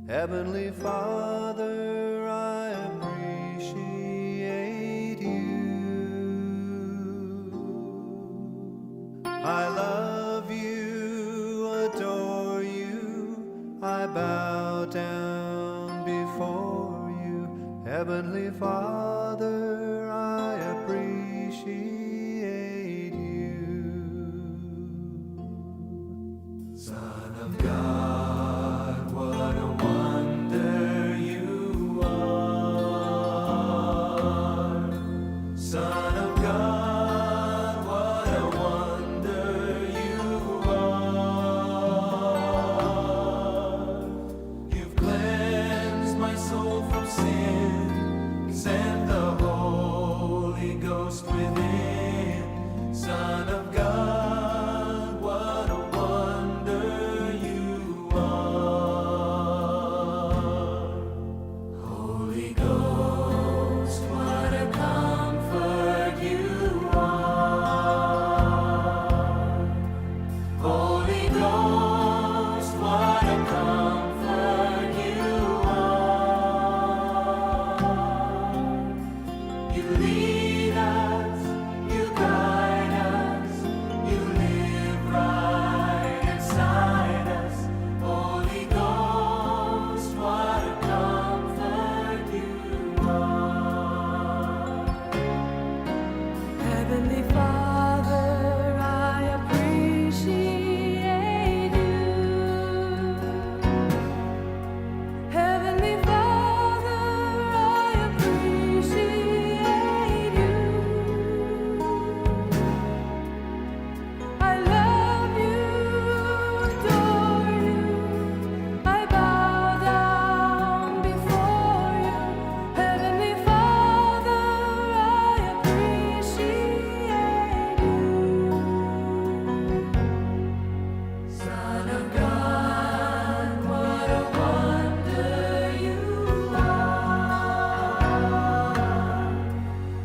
Heavenly Father, I appreciate you. I love you, adore you, I bow down before you. Heavenly Father, I appreciate you. Son of God, what a wonder you are. Son of God, what a wonder you are. You've cleansed my soul from sin, sent the Holy Ghost within. Son of God, what a wonder you are. Holy Ghost, what a comfort you are. Holy Ghost, what a comfort you are. You lead us, you guide us, you live right inside us. Holy Ghost, what a comfort you are. Heavenly Father, I appreciate you. Heavenly Father, I appreciate you. I love you, adore you, I bow down before you. Heavenly Father, I appreciate you. Son of God, what a wonder you are.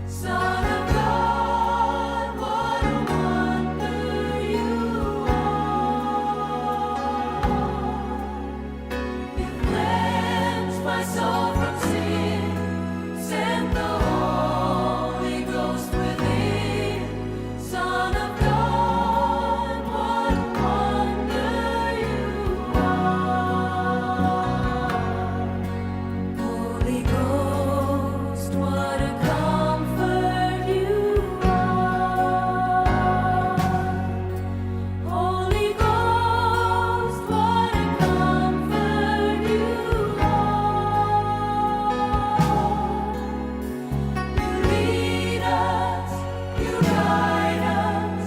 Son of God, what a wonder you are. You cleansed my soul from sin, sent the Holy Ghost within. Son of God, what a wonder you are. Holy Ghost, what a comfort you are. Holy Ghost, what a comfort you are. You lead us, you guide us,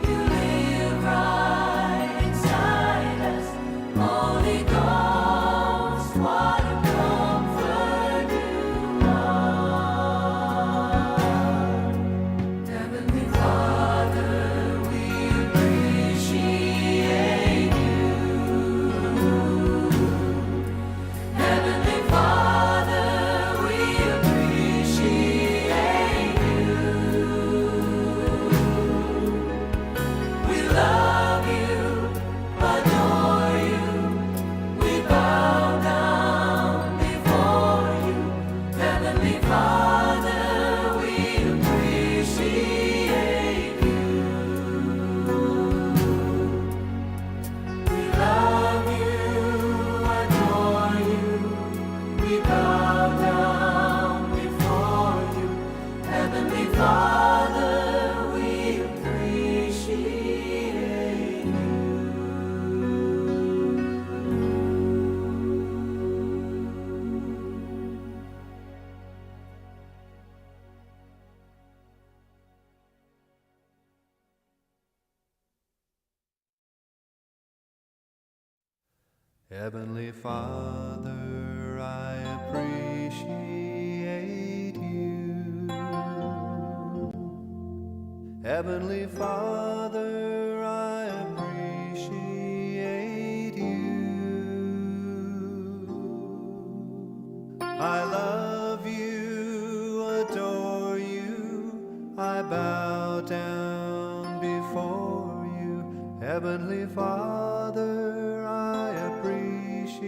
you live right inside us. Holy Ghost, what a comfort you are. Heavenly Father, we appreciate you. Heavenly Father, we appreciate you. We love you, adore you, we bow down before you. Heavenly Father, we appreciate you. We love you, adore you, we bow down before you. Heavenly Father, we appreciate you. Heavenly Father, I appreciate you. Heavenly Father, I appreciate you. I love you, adore you, I bow down before you. Heavenly Father, I appreciate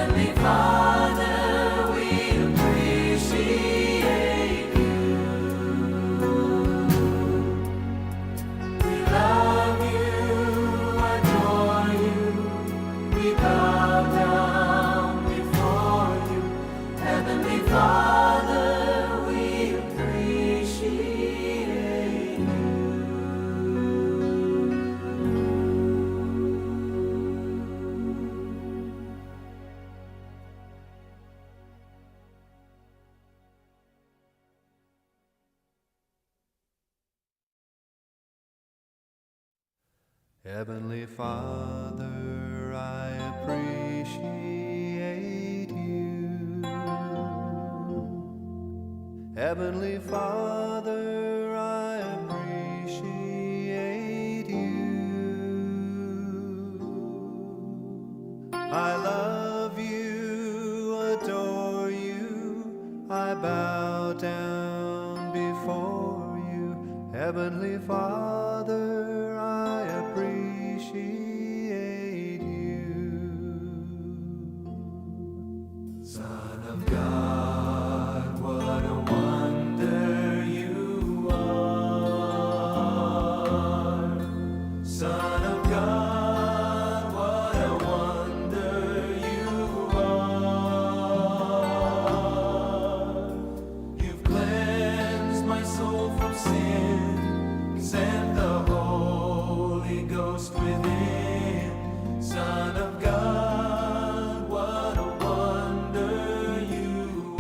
Heavenly Father, we appreciate you. We love you, adore you. We bow down before you. Heavenly Father, we appreciate you. Heavenly Father, I appreciate you. Heavenly Father, I appreciate you. I love you, adore you, I bow down before you. Heavenly Father, I appreciate you. Son of God, what a wonder you are. Son of God, what a wonder you are. You've cleansed my soul from sin, sent the Holy Ghost within. Son of God, what a wonder you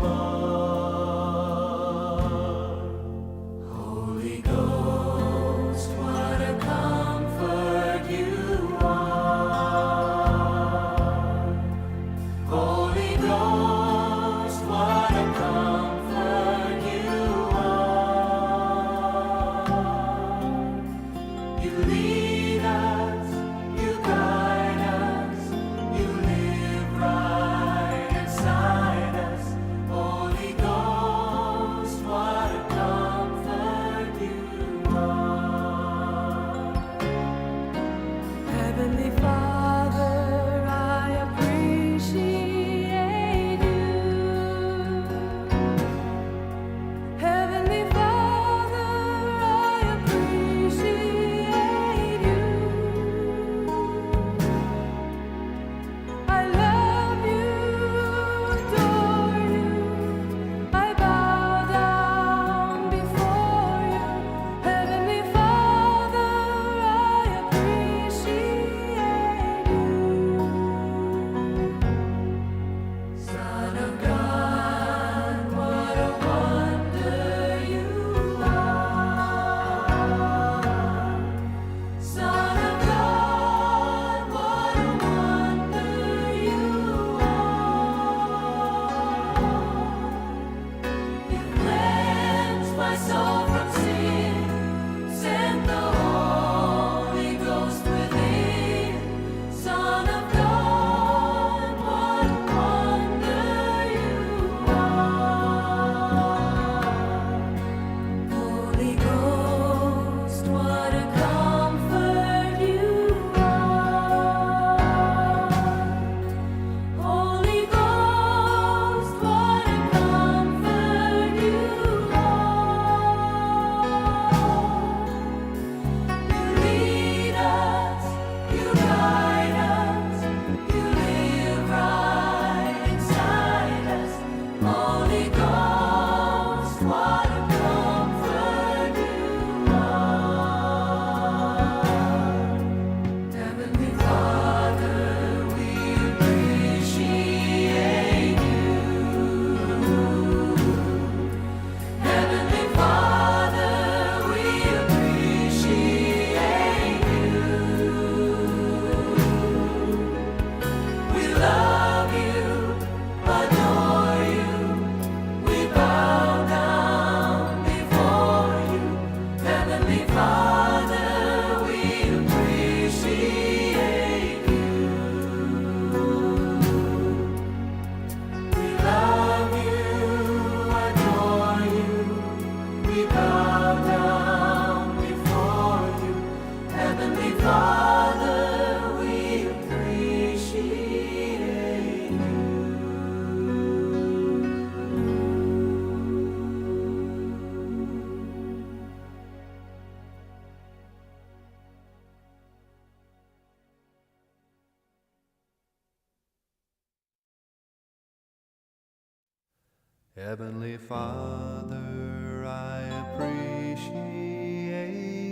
Heavenly Father, I appreciate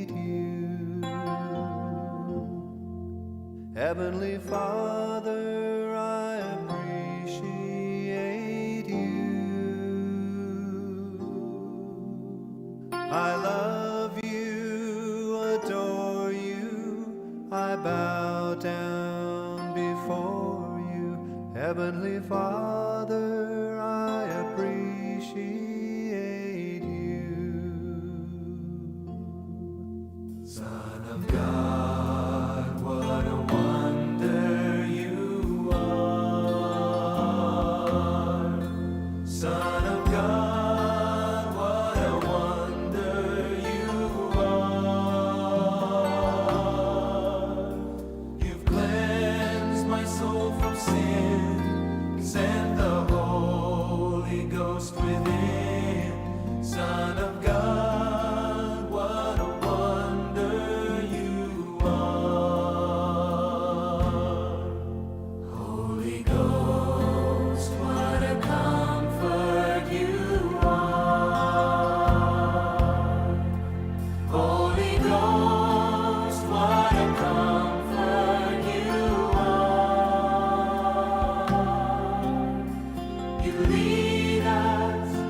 you. Heavenly Father, I appreciate you. I love you, adore you, I bow down before you. Heavenly Father, I appreciate you. Son of God, what a wonder you are. Son of God, what a wonder you are. You've cleansed my soul from sin, sent the Holy Ghost within. Son of God, what a wonder you are. Holy Ghost, what a comfort you are. Holy Ghost, what a comfort you are. You lead us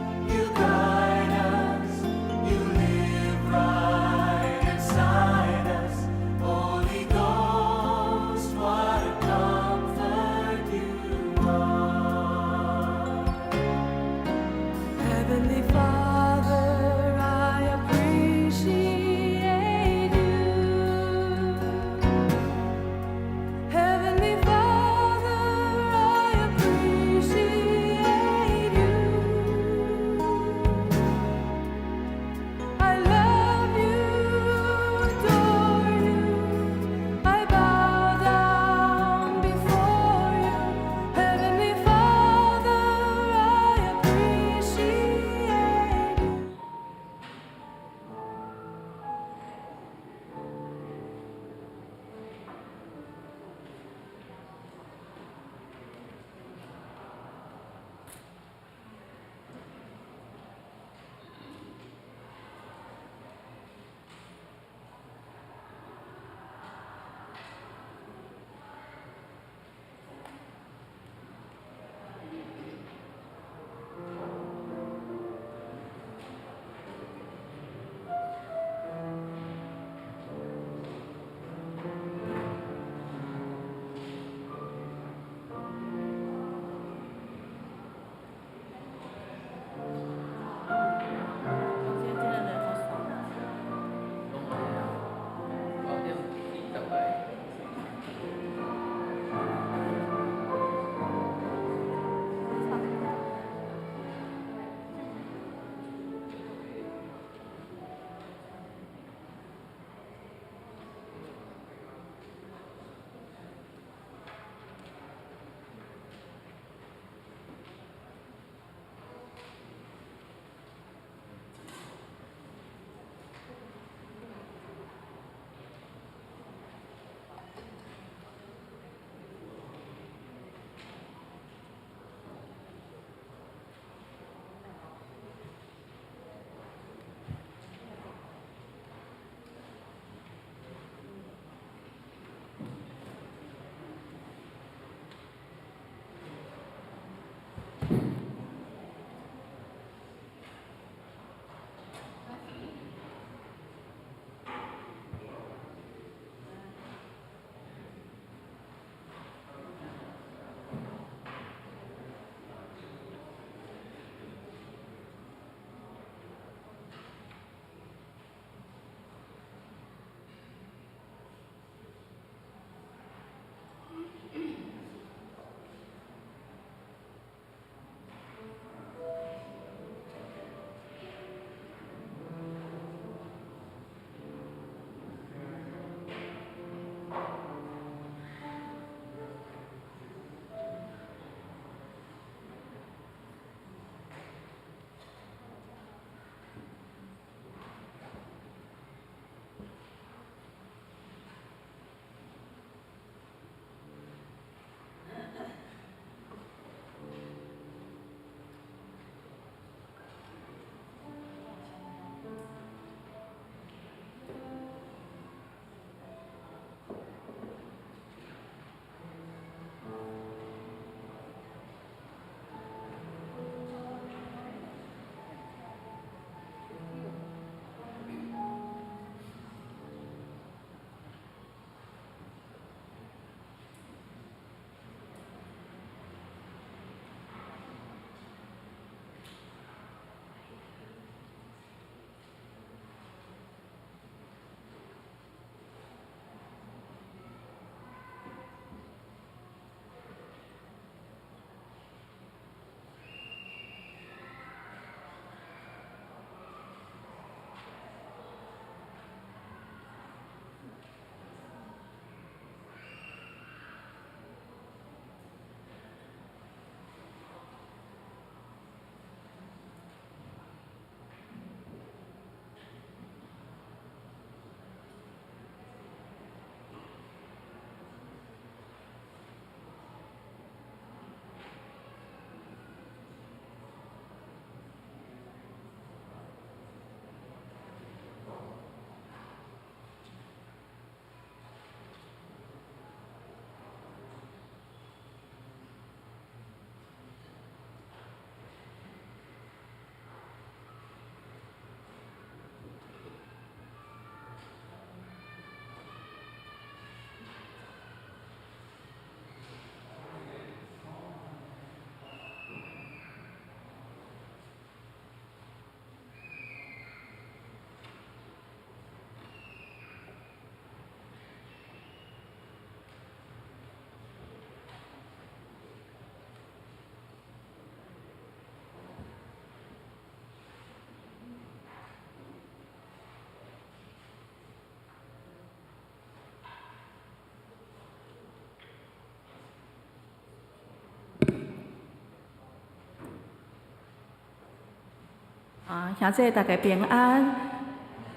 兄弟大家平安。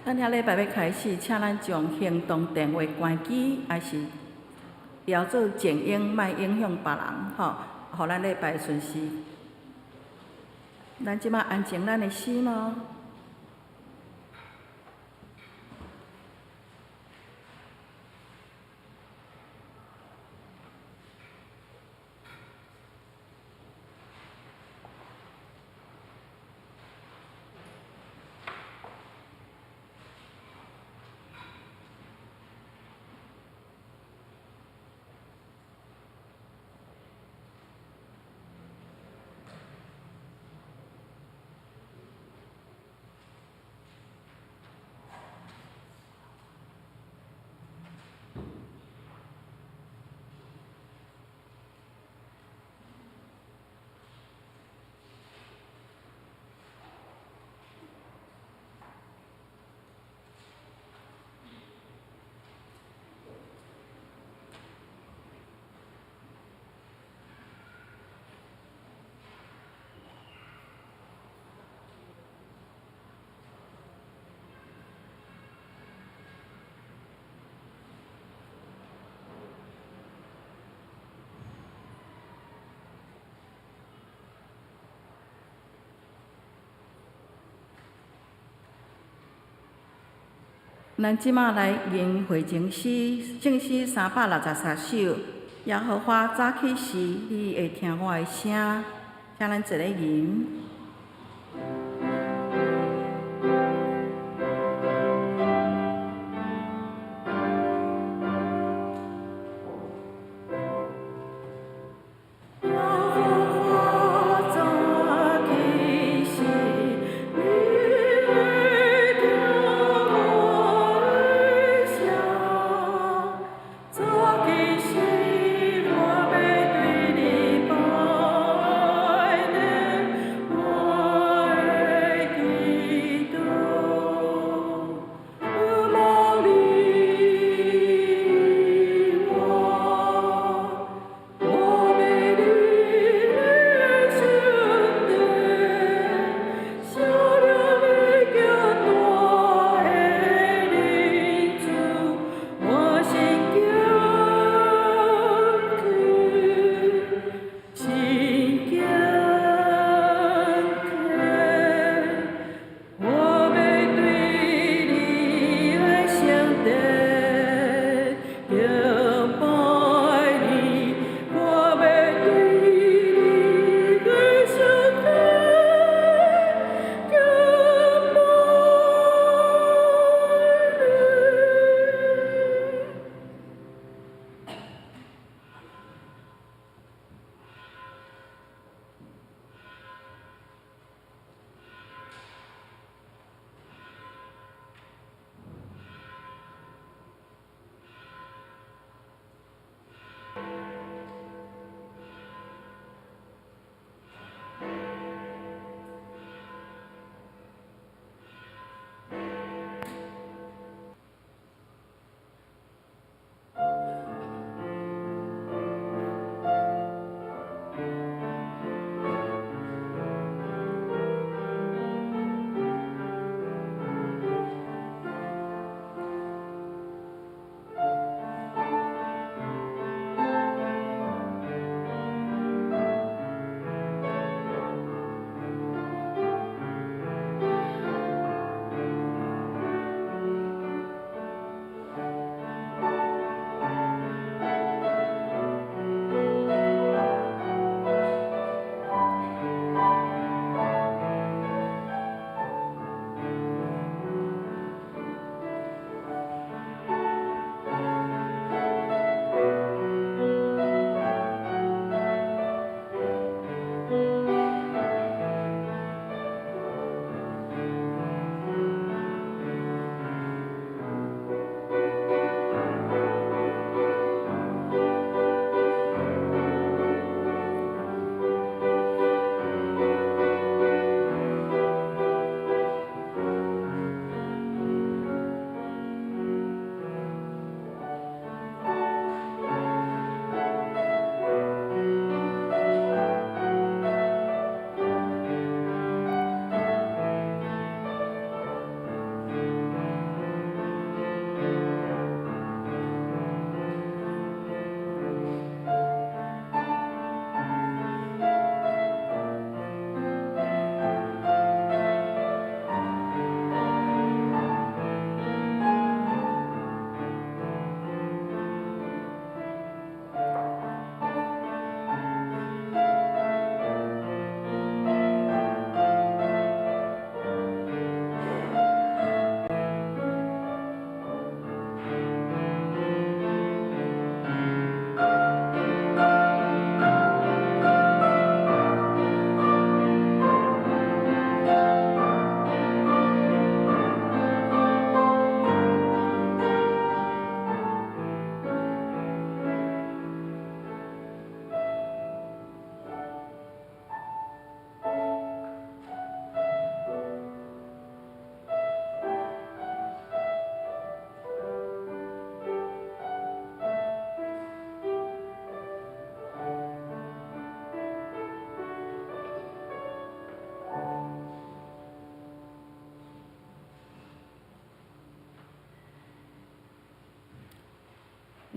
咱遐礼拜要开始，请咱将行动电话关机，还是调做静音，莫影响别人，吼，互咱礼拜顺时。咱即马安静咱的心咯。咱即马来吟会情诗，正诗363首。耶和华早起时，你会听我的声，请咱一个吟。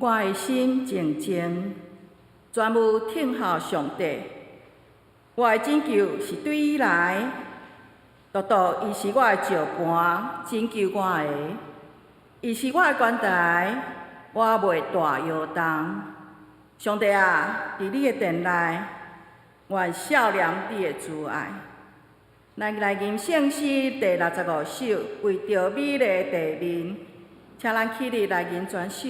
我的心静静，全无听候上帝。我的拯救是对伊来，独独伊是我的石盘，拯救我的。伊是我的关台，我袂大摇动。上帝啊，伫你的殿内，愿笑念你的慈爱。咱来吟圣诗第65首，为着美丽地面，请咱起立来吟全首。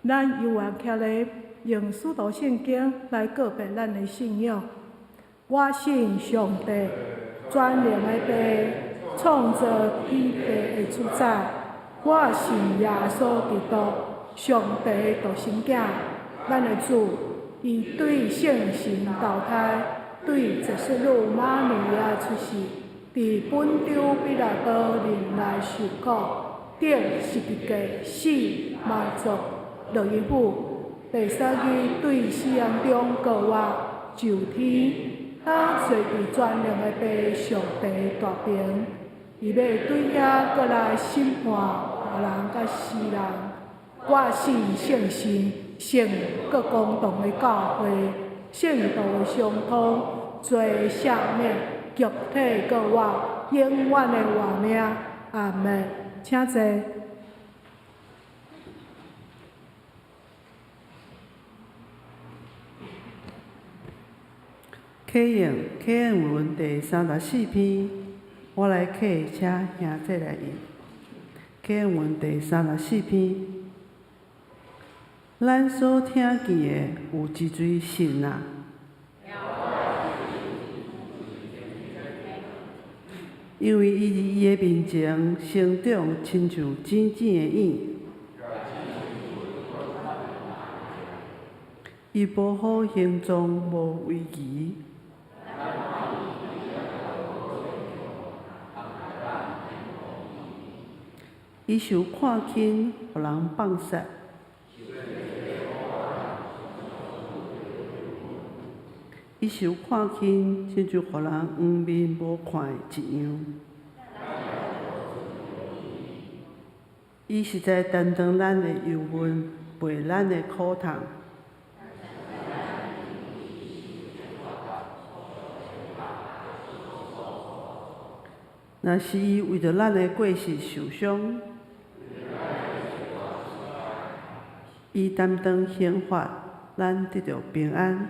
咱犹原徛咧用使徒圣经来告别咱的信仰。我信上帝，全能的父，创造天地的主宰。我信耶稣基督，上帝独生子，咱的主。伊对圣神投胎，对耶稣女玛利亚出世，伫本州彼拉多人来受苦，顶十字架死埋葬，落于府。第三日对死人中告我就天，他随伫全能的父上帝大平，伊要对遐过来审判活人甲死人。我信圣神，圣各公堂的教会，圣道的相通，罪赦免，集体告我永远的活命。阿门。请坐。启应文第34篇，我来启，请兄弟来吟。启应文第34篇，咱所听见的有一嘴神啊！因为伊的面前生长，亲像真正的影。伊保护行踪无危机。伊受看轻，互人放杀。伊受看轻，亲像互人黄面无看的一样。伊实在担当咱的忧闷，陪咱的苦痛。若是伊为着咱的过失受伤，伊担当刑罚，咱得到平安。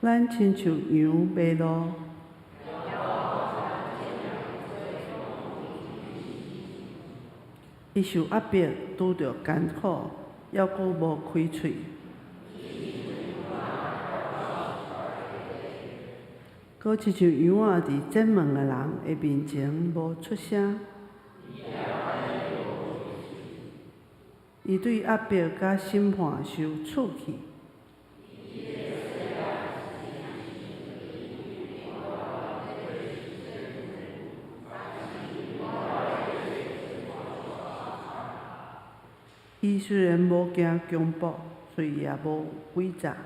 咱亲像羊迷路，伊受压迫，拄着艰苦，犹阁无开喙。搁亲像羊仔伫检问的人的面前无出声。伊对压迫甲审判受触气。伊虽然无惊强暴，嘴也无诡诈。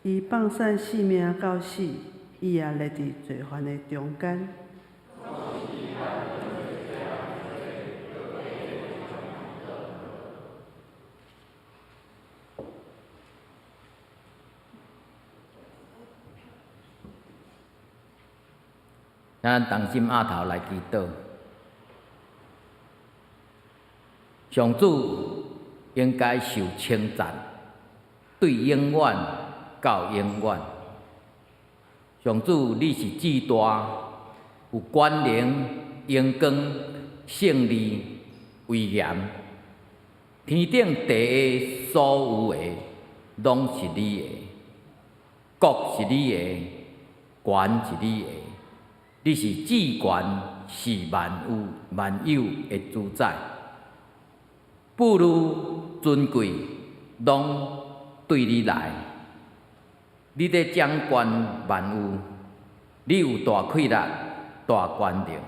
伊放散性命到死，伊也立伫罪犯的中间。咱同心压头来祈祷，上主应该受称赞，对永远到永远。上主，你是至大，有权能、荣光、胜利、威严，天顶地下所有的，拢是你的，国是你的，权是你的。你是至权，是万有的主宰，不如尊贵，拢对你来。你在掌管万有，你有大气力、大权能。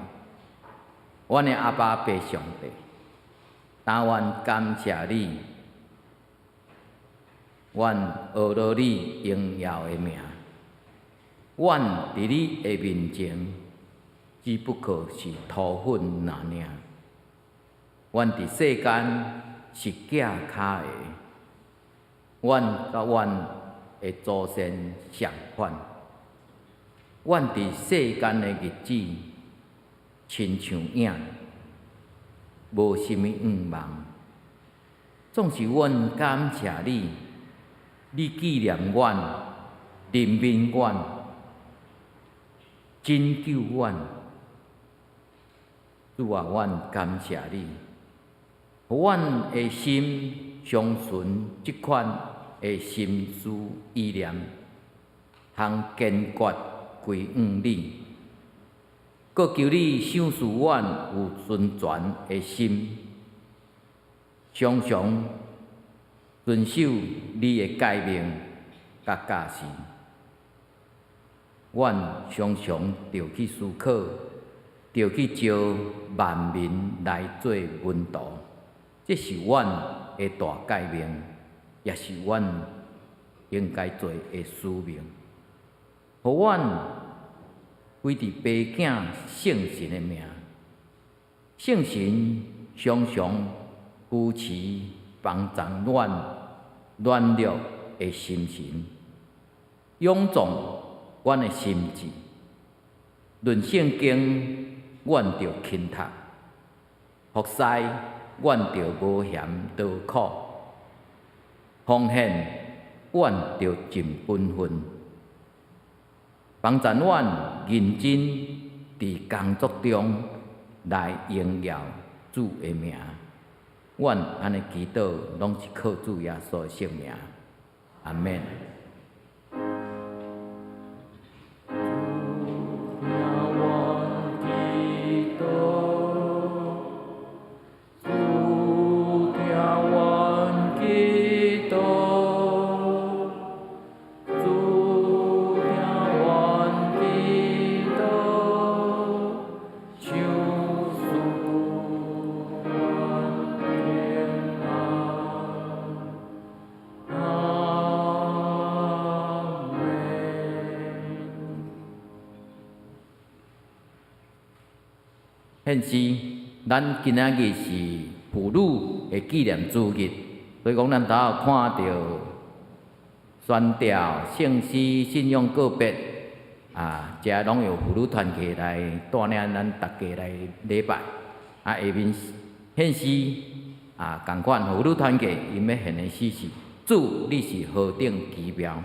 阮的阿爸爸上帝，但愿感谢你，阮学了你荣耀的名。阮伫你的面前，只不过是土粉那尔。阮伫世间是假脚的，阮甲阮的祖先相反。阮伫世间的日子，亲像影，无啥物愿望。总是阮感谢你，你纪念阮，怜悯阮，拯救阮。主啊，阮感谢你，互阮的心相顺即款的心思意念，通坚决归向你。搁求你赏赐阮有纯全的心，常常遵守你的诫命甲教示。阮常常着去思考，着去招万民来做门徒，这是阮的大诫命，也是阮应该做的使命。互阮为伫爸囝圣神的名，圣神常常扶持帮助阮软弱的心神，勇壮阮的心智。论圣经，阮着勤读；服侍，阮着无嫌劳苦；奉献，阮着尽本分。帮助阮认真伫工作中来荣耀主的名。阮安尼祈祷，拢是靠主耶稣的圣名。阿免。现时咱今仔日是妇女的纪念主日，所以讲咱头有看到宣调、圣诗、信仰告别遮拢由妇女团契来带领咱大家来礼拜。下面献诗共款妇女团契因要献的诗是：主，你是何等奇妙！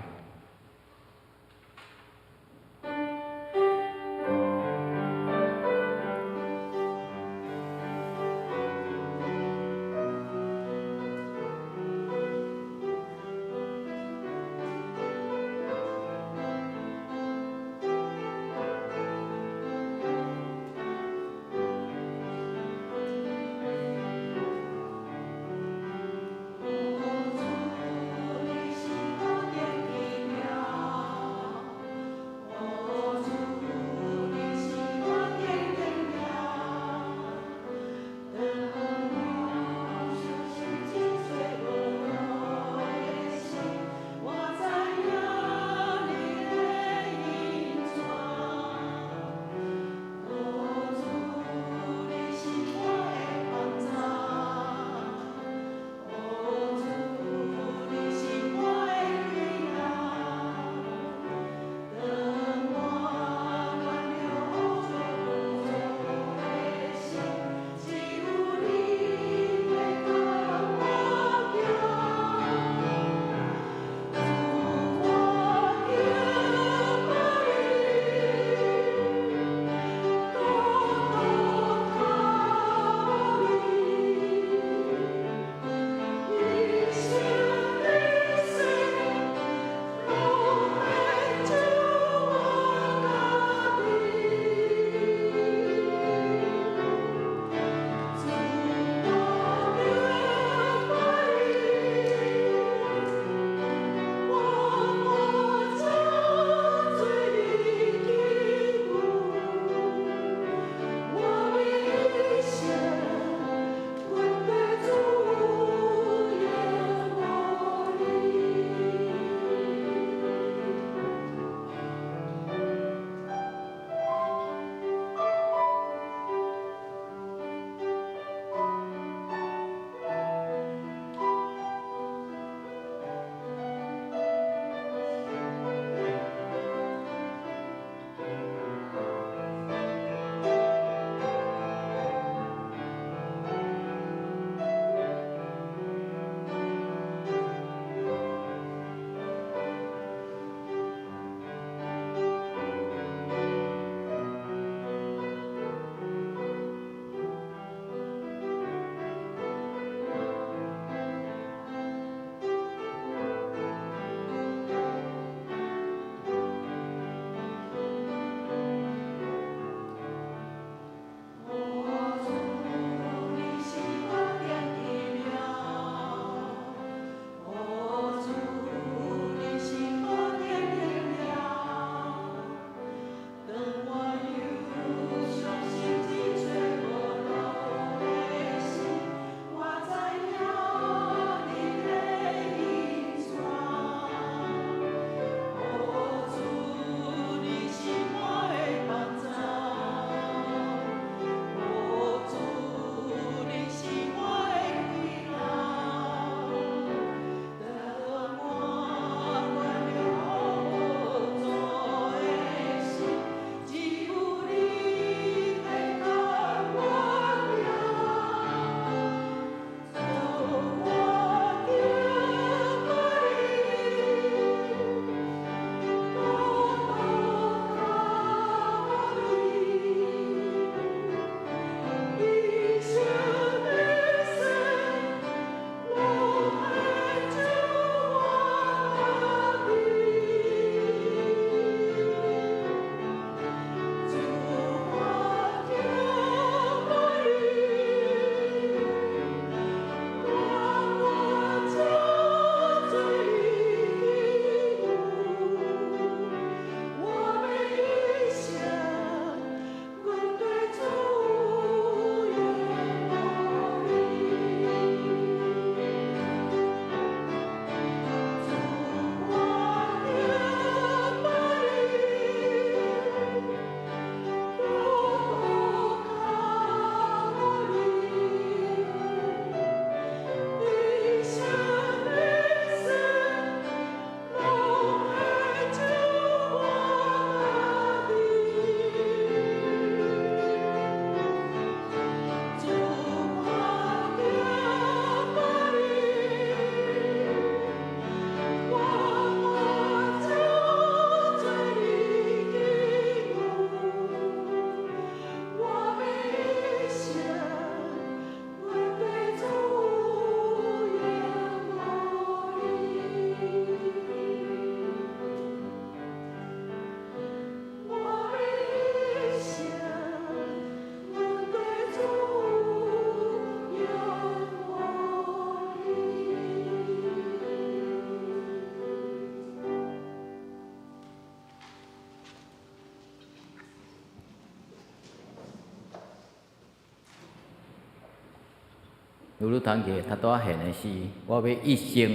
犹如堂姐他拄仔现的是，我要一生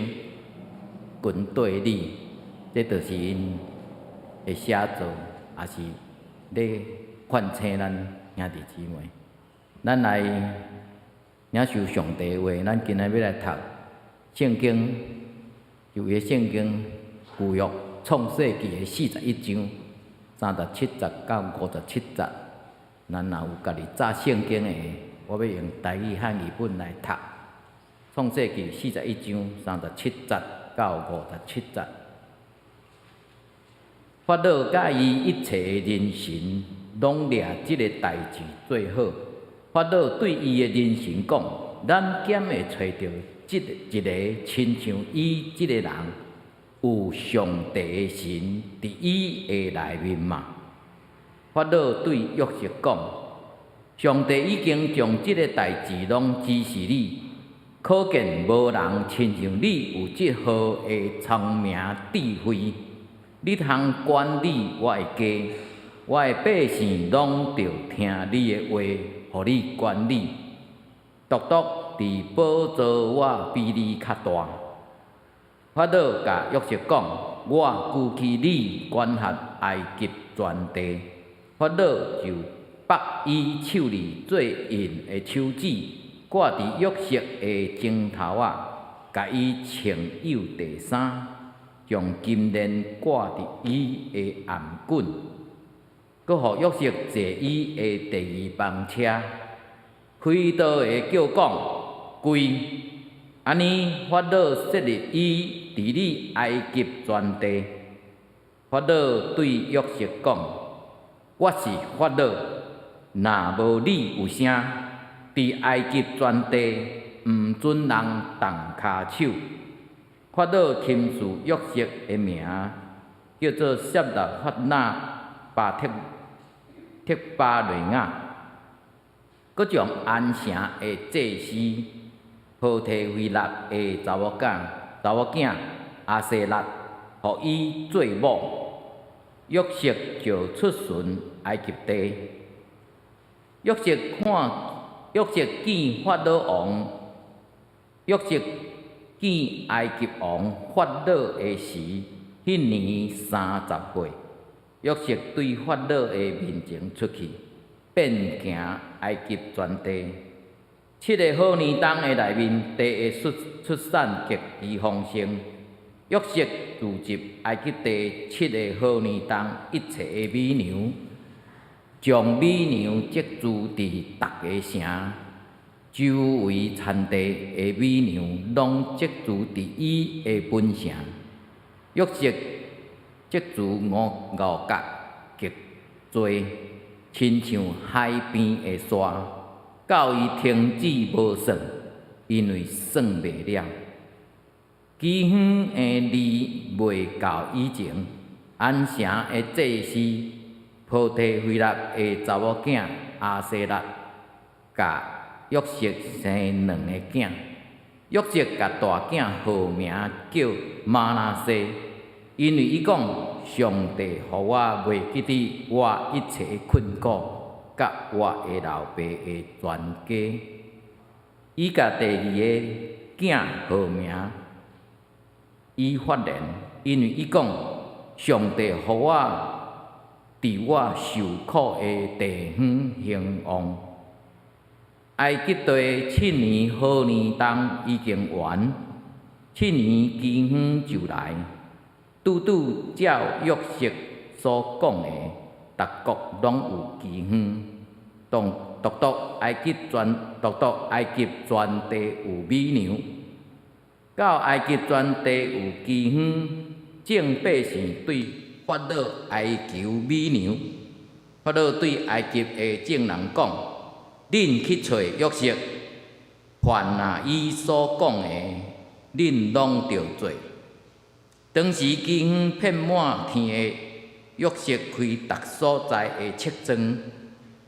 跟对你，这就是因的写作，也是咧劝请咱兄弟姊妹，咱来领受上帝的话。咱今仔要来读圣经，旧约圣经旧约创世纪的41章37节到57节。咱若有家己查圣经的，我要用台语和日本来读。创世纪41章37节到57节。法老甲伊一切的人神，拢掠即个代志做好。法老对伊的人神讲：咱减会找着一个亲像伊即个人，有上帝的神伫伊的内面嘛？法老对约瑟讲：上帝已经将即个代志拢指示你，可见无人亲像你有即号的聪明智慧。你通管理我的家，我的百姓拢着听你的话，互你管理。独独伫宝座我比你较大。法老甲约瑟讲：我举起你管辖埃及全地。法老就绑伊手里做印的手指，挂伫约瑟的肩头甲伊穿有地衫。将金链挂伫伊的颔棍，佮互约瑟坐伊的第二房车，开刀的叫讲跪，安尼法老设立伊伫你埃及全地。法老对约瑟讲：我是法老，若无你有声，伫埃及全地毋准人动骹手。法老钦赐约瑟的名叫做舍勒法那巴特巴雷亚，佮将安城的祭司波提菲勒的查某囝阿西勒，互伊做某。约瑟就出巡埃及地。约瑟见法老王，约瑟见埃及王法老的时，迄年30岁。约瑟对法老的面前出去，遍行埃及全地。7个好年冬的内面，地的出产极其丰盛。约瑟聚集埃及地7个好年冬一切的美牛，将美牛积聚伫逐个城。周围产地的美牛拢积聚伫伊的本城。约瑟积聚五角极多，亲像海边的沙，到伊停止无算，因为算袂了。饥荒的日未到以前，安城的祭司波提菲勒的查某囝阿西勒，甲约瑟生2个囝。约瑟甲大囝号名叫玛拿西，因为伊讲：上帝互我袂记得我一切的困苦，甲我的老爸的全家。伊甲第2个囝号名以法莲，因为伊讲：上帝互我伫我受苦的地方兴旺。埃及地7年好年冬已经完，7年饥荒就来。拄照约瑟所讲的，逐国拢有饥荒，独独埃及全地有美牛。到埃及全地有饥荒，众百姓对法老哀求美牛。法老对埃及的众人讲：恁去找约瑟，凡伊所讲的，恁拢着做。当时饥荒遍满天下，约瑟开逐所在的册庄，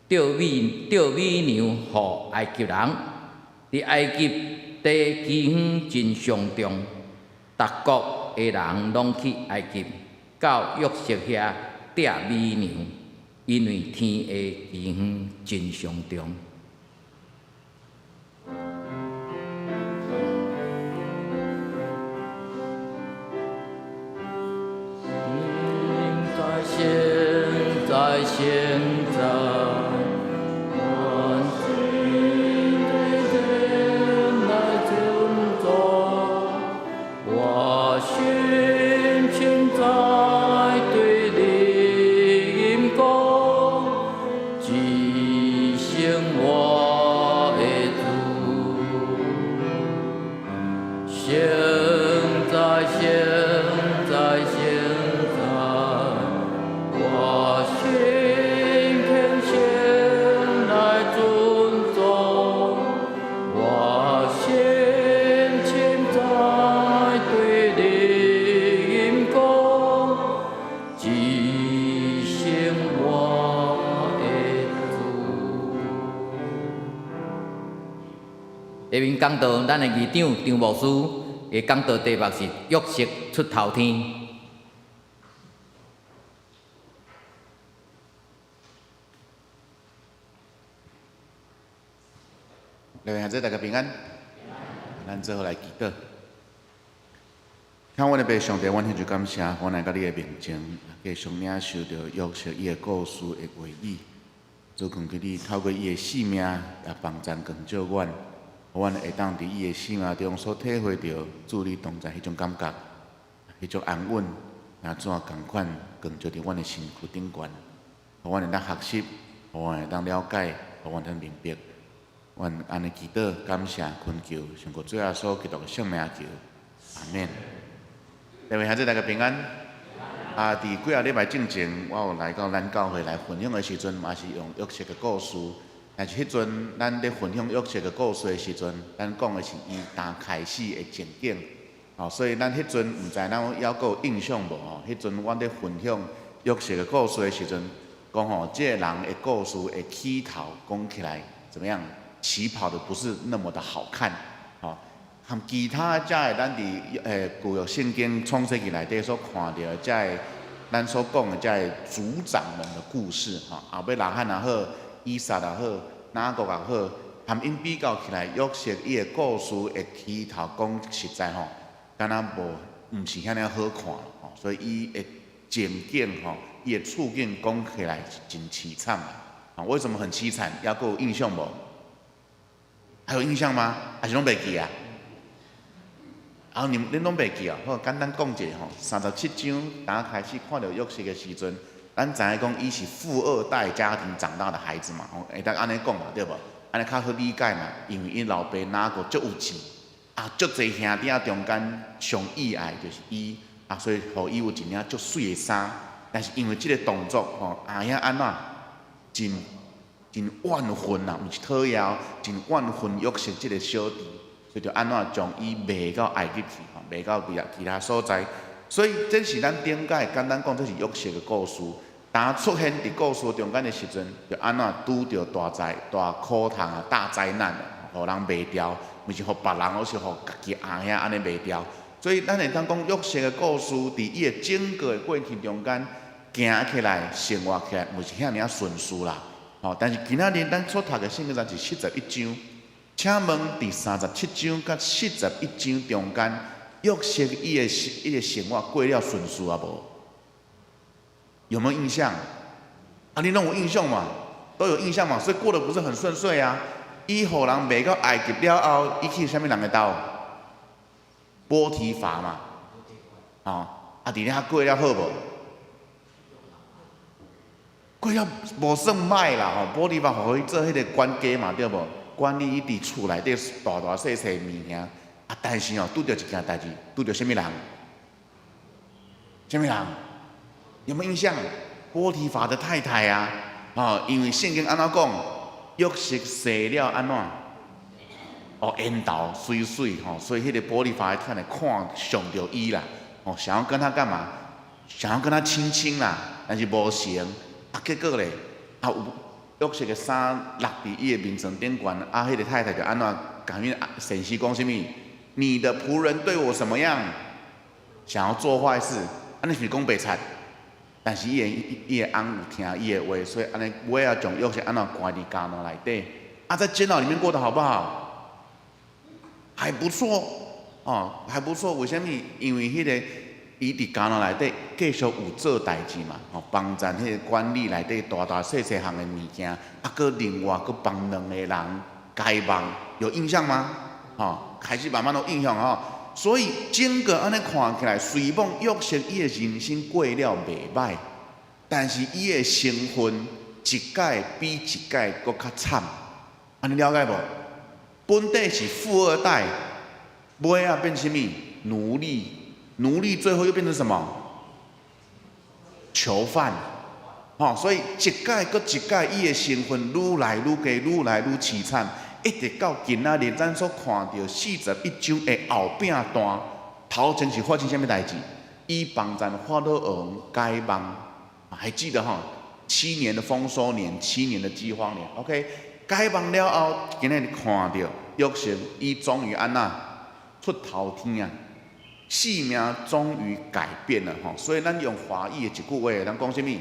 钓美牛互埃及人。伫埃及地饥荒真上重，逐国的人拢去埃及，到约瑟遐掠美牛，因为天的饥荒真上重。现在，我心里来尊重，我心情在对你因讲，只剩我的主，现在，我心恳切来尊重，我心情在对你因讲，只剩我的主。下面讲到咱的议长张牧师的讲道题目是“约瑟出头天”。各位孩子，大家平安。咱最后来祈祷。看我的爸上帝，阮迄就感谢，我来到你的面前，继续领受着约瑟伊的故事的话语。主恳求你透过伊的性命，也帮赞更照阮，阮会当伫伊的性命中所体会到主你同在迄种感觉，迄种安稳，也怎共款更照伫阮的身躯顶悬，互阮会当学习，互阮会当了解，互阮会当明白。阮安尼祈祷、感谢、恳求，上过最后所基督的圣名求，阿免。各位孩子，大家平安。伫几啊礼拜之前，我有来到咱教会来分享的时阵，嘛是用约瑟的故事。但是迄阵咱咧分享约瑟的故事的时阵，咱讲的是伊刚开始的情景。所以咱迄阵毋知咱还有印象无？迄阵阮咧分享约瑟的故事的时阵，讲这个人的故事的起头讲起来怎么样？起跑的不是那么的好看，和其他在咱伫旧约圣经创世纪内底所看到在咱所讲的在族长们的故事，后尾拉罕也好，以撒也好，雅各也好，和因比较起来，约瑟伊的故事的起头讲实在敢若毋是遐尔好看，所以伊的情景伊的处境讲起来是真凄惨啊！为什么很凄惨？还有印象无？还有印象吗？还是拢袂记啊？恁拢袂记啊？好，简单讲一下37章，刚开始看到约瑟的时阵，咱知影讲伊是富二代家庭长大的孩子嘛，会当安尼讲嘛，对无？安尼较好理解嘛，因为伊老爸哪个足有钱，足侪兄弟中间上意爱就是伊，所以互伊有一领足水的衫，但是因为即个动作，阿兄安怎真怨恨啊，毋是讨厌，真怨恨约瑟即个小弟，所以就安怎将伊卖到埃及去，卖到其他所在。所以这是咱顶解简单讲，这是约瑟的故事。当出现伫故事中间的时阵，就安怎拄着大苦痛啊、大灾难，互人卖掉，毋是互别人，而是互家己阿兄安尼卖掉。所以咱会当讲约瑟的故事，伫伊的整个的过程中间，行起来、生活起来，毋是遐尔顺遂啦。但是今仔日咱所读的圣经章是71章，请问第37章甲71章中间，约瑟伊的生活过了顺遂啊无？有没有印象？你拢有印象嘛？都有印象嘛？所以过得不是很顺遂啊。伊互人卖到埃及了后，伊去啥物人的兜？波提乏嘛。伫遐过了好无？过了无算歹啦，波提乏互伊做迄个管家嘛，对无？管理伊伫厝内底大细物件。但是拄着一件代志，拄着啥物人？啥物人？有没有印象？波提乏的太太啊，因为圣经安怎讲？约瑟生了安怎？缘投水水，所以迄个波提乏的太太看上着伊啦，想要跟他干嘛？想要跟他亲亲啦，但是无成。结果咧，约瑟的衫落伫伊的面床顶悬，迄个太太就安怎讲伊神师讲啥物？你的仆人对我什么样？想要做坏事，安尼是讲白贼。但是伊的翁有听伊的话，所以安尼尾仔将约瑟安怎关伫监牢内底。在监牢里面过得好不好？还不错，还不错。为什么？因为迄个伊伫家内底继续有做代志嘛，吼，帮咱迄个管理内底大大细细项的物件，搁另外搁帮2个人解梦，有印象吗？吼，开始慢慢有印象吼。所以整个安尼看起来，随梦约瑟伊的人生过了袂歹，但是伊的身份一届比一届搁较惨，安尼了解无？本地是富二代，尾啊变什么？奴隶。奴隶最后又变成什么？囚犯，所以一届搁一届，伊的身份愈来愈低，愈来愈凄惨，一直到今仔日，咱所看到41章的后壁段，头前是发生什么代志？伊帮咱法老王解梦，还记得7年的丰收年，7年的饥荒年 ，OK， 解梦了后，今仔日看到约瑟，伊终于安那出头天啊！性命终于改变了所以咱用华语的一句话，咱讲什么？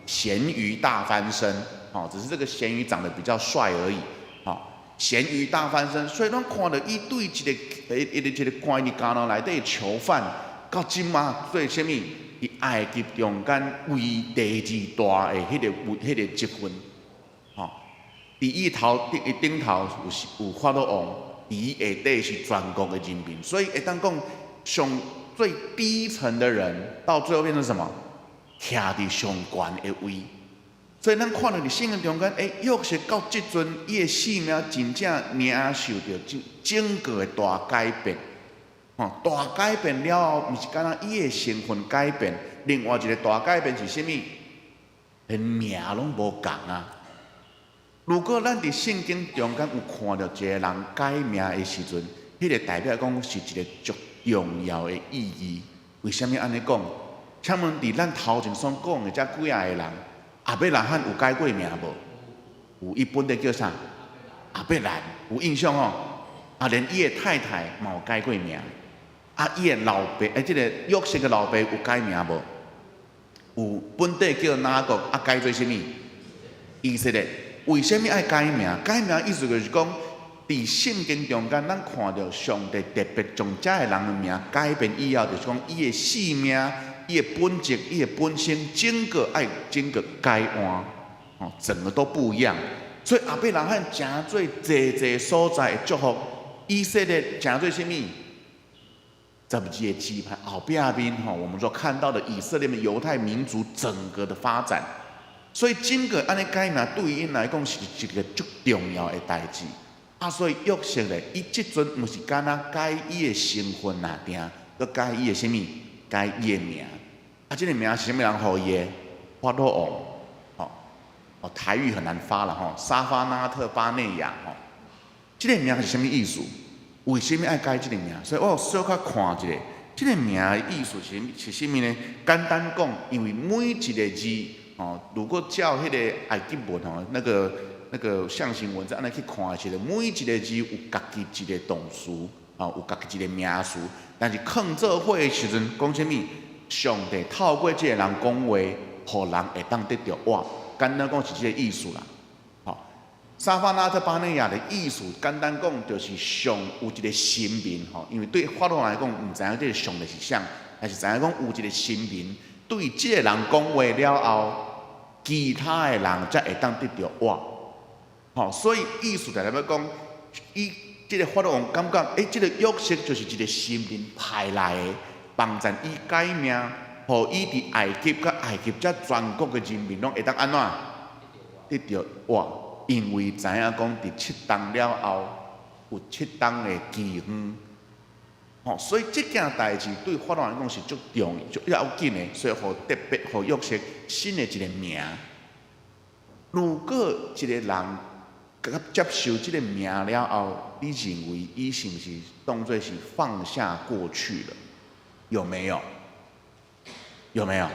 咸鱼大翻身，只是这个咸鱼长得比较帅而已，咸鱼大翻身。所以咱看到伊对一个关于家内底的囚犯，到今嘛做什么？伊埃及中间为第2大的迄个职分，伫伊顶头有法老王，伫伊下底是全国的人民，所以会当讲。上最低层的人，到最后变成什么？徛伫上悬的位。所以咱看到伫圣经中间，约瑟到即阵，伊的性命真正领受到整个的大改变。大改变了后，毋是干那伊的身份改变，另外一个大改变是啥物？连命拢无共啊！如果咱伫圣经中间有看到一个人改命的时阵，迄个代表讲是一个足重要的意义。为什么安尼讲？请问伫咱头前所讲的这几个人，阿伯拉罕有改过名无？有，伊本地叫啥？阿伯兰，有印象连伊的太太嘛有改过名。伊的老爸，这个约瑟的老爸有改名无？有，本地叫哪个？改做什么？以色列。为什么爱改名？改名意思就是讲。伫圣经中间，咱看到上帝特别将这个人的名改变以后，就是讲伊的性命、伊的本质、伊的本性，整个改换，整个都不一样。所以阿伯拉罕诚侪侪所在的祝福，以色列诚侪什么？12个支派后壁面我们所看到的以色列犹太民族整个的发展，所以整个安尼改名对于因来讲是一个足重要的代志。所以约瑟咧，伊即阵毋是干那改伊的身份那定，佮改伊的什么？改伊的名。即个名是什么人予伊的？法老王。台语很难发了沙发纳特巴内亚即个名是什么意思？为什么爱改即个名？所以我小可看一下，即个名的意思是什么呢？简单讲，因为每一个字如果照迄个埃及文那个象形文字安尼去看起来，每一个字有家己一个动词，有家己一个名词。但是放做伙的时阵，讲什么？上帝透过这个人讲话，互人会当得到活。简单讲是这个意思啦。沙发纳特巴内亚的意思，简单讲就是上有一个神明因为对法老来讲，毋知影这个上帝是啥，但是知影讲有一个神明，对这个人讲话了后，其他的人才会当得到活。所以意思就来要讲，伊这个法老王感觉，这个约瑟就是一个神明派来的，帮助伊改名，互伊伫埃及甲埃及遮全国的人民拢会当安怎得到活？因为知影讲伫7冬了后有7冬的饥荒，所以这件代志对法老来讲是足重要、足要紧的，所以互特别互约瑟新的一个名。如果一个人接受这个名了后，你认为伊是不是当作是放下过去了？有没有？有没有？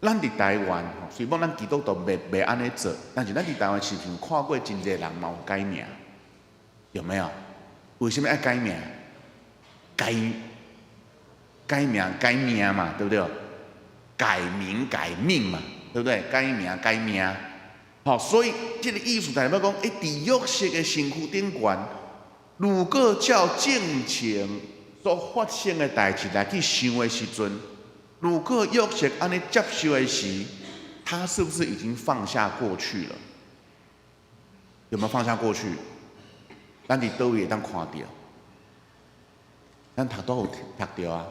咱伫台湾虽然咱基督徒袂安尼做，但是咱伫台湾是有看过真侪人嘛有改名，有没有？为什么要改名？改名改命嘛，对不对？改名改命嘛，对不对？改名改命。所以这个意思代表讲，伫约瑟的身躯顶悬，如果照正情所发生的代志来去想的时阵，如果约瑟安尼接受的时，他是不是已经放下过去了？有没有放下过去？咱伫倒位会当看到？咱读都有读到啊。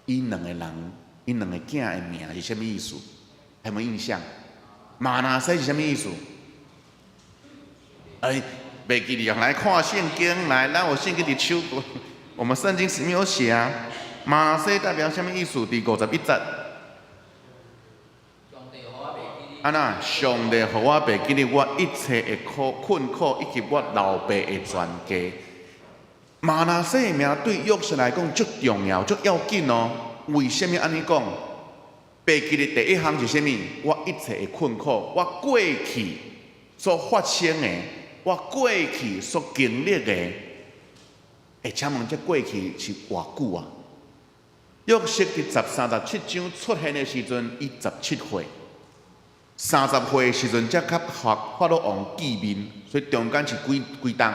伊两个人，伊两个囝的名是啥物意思？有没有印象？马拿西是啥物意思？袂记哩，来看圣经，来，咱有圣经伫手，我们圣经里面有写啊。马拿西代表啥物意思？第51节。安那，上帝互我袂记哩我一切的困苦，以及我老爸的全家。马拿西的名对约瑟来讲足重要、足要紧哦。为什么安尼讲？袂记哩第一项是啥物？我一切的困苦，我过去所发生的，我过去所经历的，请问这过去是偌久啊？约瑟伫37章出现的时阵，伊17岁。30岁的时阵，才甲法老王见面，所以中间是几冬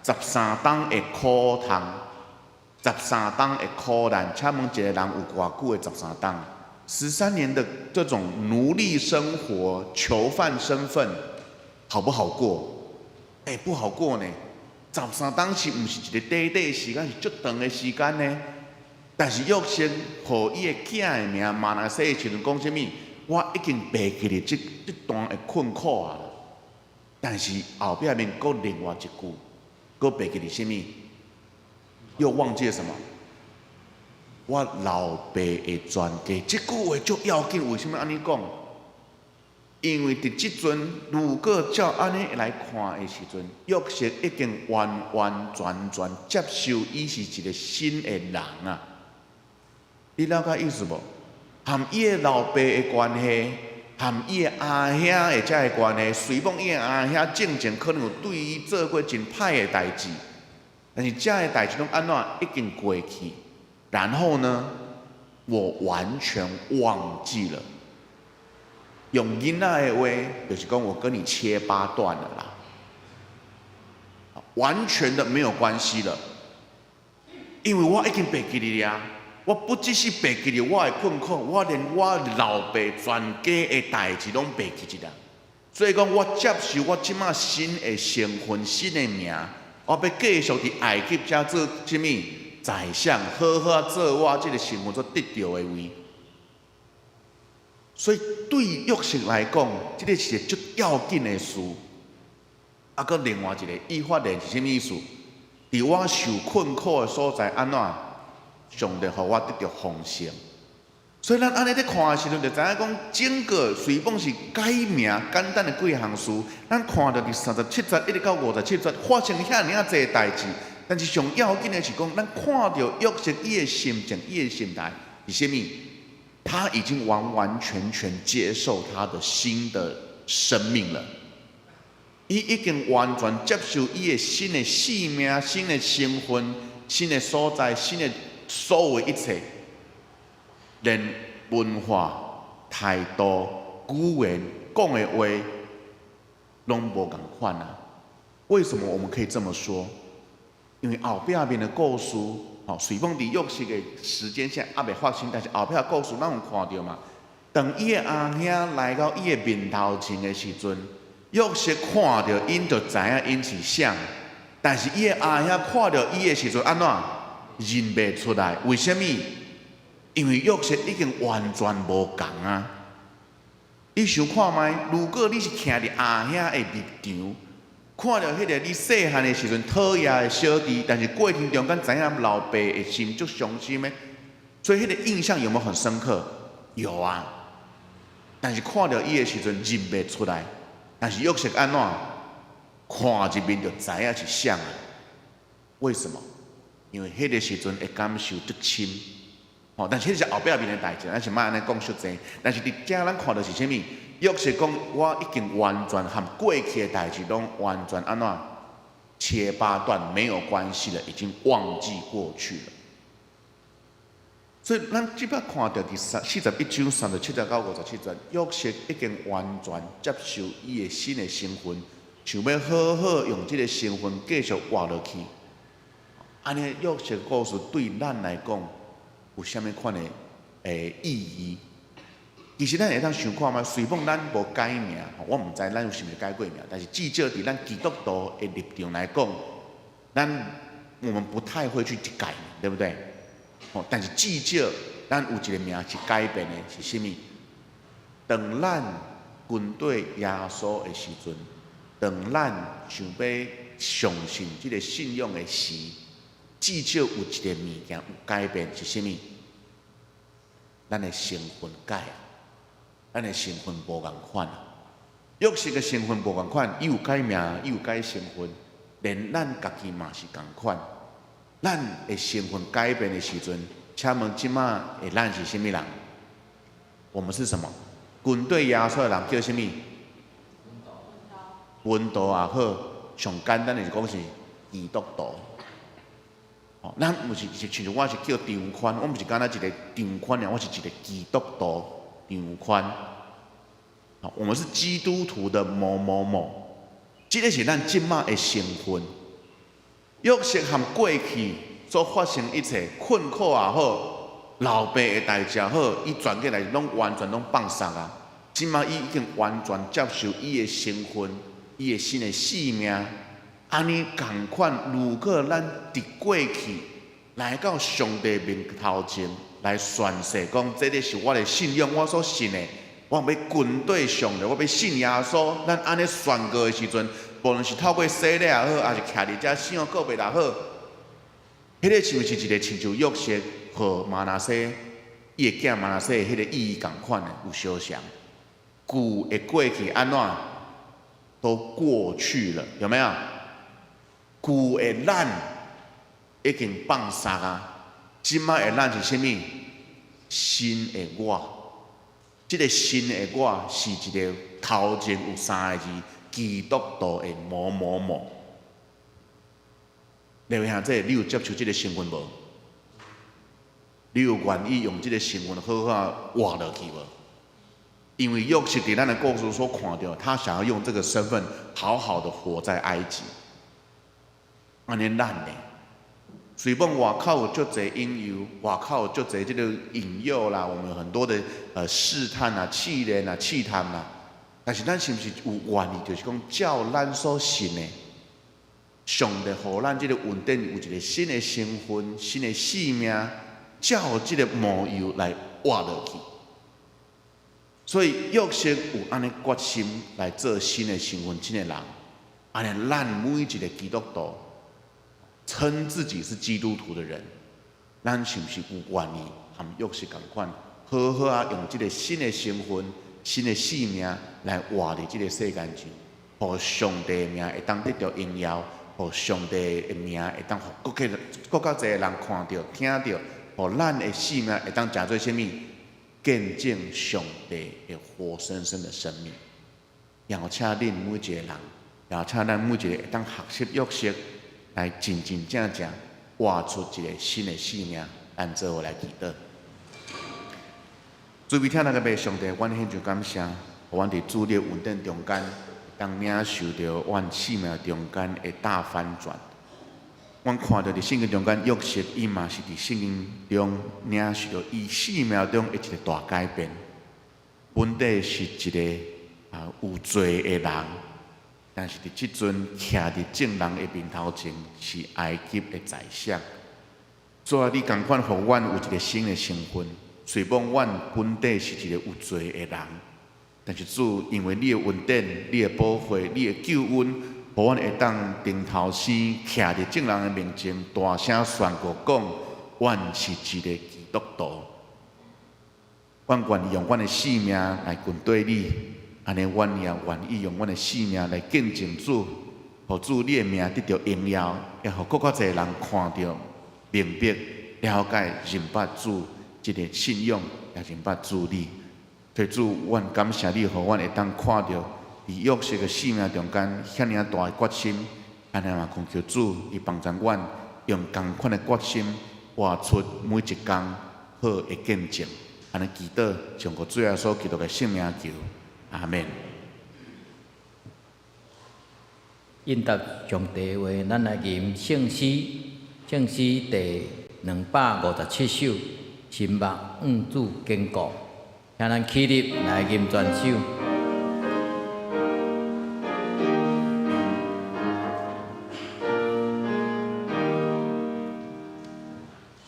？13冬的苦痛，13冬的苦难。请问一个人有偌久的13冬？13年的这种奴隶生活、囚犯身份，好不好过？不好过呢。13冬是毋是一个短短的时间，是足长的时间呢？但是约瑟互伊的囝的名马拿西的时阵讲啥物？我已经背起了这段的困苦啊，但是后壁面搁另外一句，搁背起了什么？又忘记了什么？我老爸的全家，这句话足要紧。为什么安尼讲？因为伫即阵，如果照安尼来看的时阵，约瑟已经完完全全接受伊是一个新的人啊。你了解意思无？和伊的老爸的关系，和伊的阿兄的遮的关系，虽讲伊的阿兄正前可能有对伊做过真歹的代志，但是遮的代志拢安怎已经过去，然后呢，我完全忘记了。用囡仔的话，就是讲我跟你切八段了啦，完全的没有关系了，因为我已经背记你啊。我不只是背记了我的困苦，我连我老爸全家的代志拢背记一啦。所以讲，我接受我即马新的身份、新的名，我要继续伫埃及遮做啥物宰相，好好做我即个身份所得到的位。所以对约瑟来讲，即个是足要紧的事。搁另外一个，伊发现是啥物意思？伫我受困苦的所在，安怎？上帝互我得到丰盛，所以咱安尼咧看的时阵，就知影讲整个虽讲是改名简单的几项事，咱看到第37节一直到57节发生遐尔啊侪代志，但是上要紧的是讲，咱看到约瑟伊的心情、伊的心态是啥物？他已经完完全全接受他的新的生命了，伊已经完全接受伊的新的性命、新的身份、新的所在、新的。所有一切，连文化、态度、语言、讲的话，拢无共款啊！为什么我们可以这么说？因为后壁面的故事，虽讲伫约瑟的时间线还未发生，但是后壁的故事咱有看到嘛？当伊的阿兄来到伊的面头前的时阵，约瑟看到因就知影因是啥，但是伊的阿兄看到伊的时阵安怎？认袂出来，为什么？因为约瑟已经完全无共啊！你想看觅，如果你是徛伫阿兄的立场，看到迄个你细汉的时阵讨厌的小弟，但是过程中间知影老爸的心足伤心的，所以迄个印象有没有很深刻？有啊。但是看到伊的时阵认袂出来，但是约瑟安怎？看一面就知影是啥啊？为什么？因为迄个时阵会感受足深，但是迄是后壁面的代志，咱是莫安尼讲伤济。但是伫遮咱看到是啥物？约瑟讲，我已经完全和过去的代志拢完全安怎切八段没有关系了，已经忘记过去了。所以咱即摆看到第41章37节到57节，约瑟已经完全接受伊的新的身份，想要好好用即个身份继续活落去。安尼约瑟故事对咱来讲有啥物款的意义？其实咱会当想看嘛，虽然咱无改名，我毋知咱有是毋是改过名，但是至少伫咱基督徒的立场来讲，我们不太会去改，对不对？但是至少咱有一个名是改变的，是啥物？当咱军队耶稣的时阵，当咱想要相信即个信仰的时，至少有一个物件有改变，是啥物？咱的身份改啊！咱的身份无共款啊！约瑟的身份无共款，伊有改名，伊有改身份，连咱家己嘛是共款。咱的身份改变的时阵，请问即马的咱是啥物人？我们是什么？军队耶稣的人叫啥物？文道也好，上简单的是讲是基督徒。咱毋是像我是叫张宽，我毋是敢若一个张宽尔，我是一个基督徒张宽。我们是基督徒的某某某，这个是咱即马的身份。约瑟和过去所发生一切困苦也好，老爸的代志也好，伊转过来拢完全拢放下啊！即马伊已经完全接受伊的身份，伊的新的性命。安尼共款，如果咱伫过去来到上帝面头前来宣誓，讲这个是我的信仰，我所信的，我要军队上帝，我要信耶稣。咱安尼宣告的时阵，无论是透过洗礼也好，还是徛伫遮信仰告别也好，迄个是毋是一个亲像约瑟和玛拿西伊的囝玛拿西的迄个意义共款的，有相像。旧的过去安怎都过去了，有没有？旧的咱已经放下啊，即摆的咱是啥物？新的我，这个新的我是一个头前有3个字，基督徒的某某某。各位兄弟，你有接受这个身份无？你有愿意用这个身份好好活落去无？因为约瑟伫咱的故事所看到，他想要用这个身份好好的活在埃及。安尼咱呢？虽然外口有足侪引诱，外口有足侪这个引诱啦，我们有很多的试探啊、试炼啊、试探啦，但是咱是不是有愿意，就是讲照咱所信的，上帝互咱这个稳定有一个新的身份、新的性命，照这个模样来活落去。所以约瑟有安尼决心来做新的身份、新的人，安尼咱每一个基督徒。称自己是基督徒的人，咱是不是有愿意和约瑟同款，好好啊用这个新的身份、新的性命来活在这个世间上，互上帝的名会当得到荣耀，互上帝的名会当互更较侪人看到、听到，互咱的性命会当成做啥物？见证上帝的活生生的生命。然后请恁每一个人，然后请咱每一个会当学习约瑟。来真真正正活出一个新的生命，咱做伙来祈祷。诸位听咱个白上帝，阮献上感谢，互阮伫主的稳定中间，当领受着阮生命中间的大翻转。阮看到伫圣经中间，约瑟伊嘛是伫圣经中领受着伊生命中的一个大改变。本地是一个有罪的人。但是伫即阵徛伫正人的面头前，是埃及的宰相。所以你共款，互阮有一个新的身份。虽然阮本地是一个有罪的人，但是主因为你的恩典、你的保护、你的救恩，互阮会当顶头生徛伫正人的面前，大声宣告讲：阮是一个基督徒。阮愿意用阮的生命来跟对你。安尼，阮也愿意用阮的生命来见证主，互主你的名得到荣耀，也互更较侪人看到、明白、了解、认捌主这个信仰，也认捌主你。所以主，阮感谢你，互阮会当看到伫约瑟的生命中间遐尔大的决心。安尼嘛，恳求主，伊帮助阮用同款的决心，活出每一天好的见证。安尼祈祷，上个主耶稣基督的圣名求。阿免。应答上帝话，咱来吟圣诗，请圣诗第257首，心目五主坚固，请咱起立来吟全首。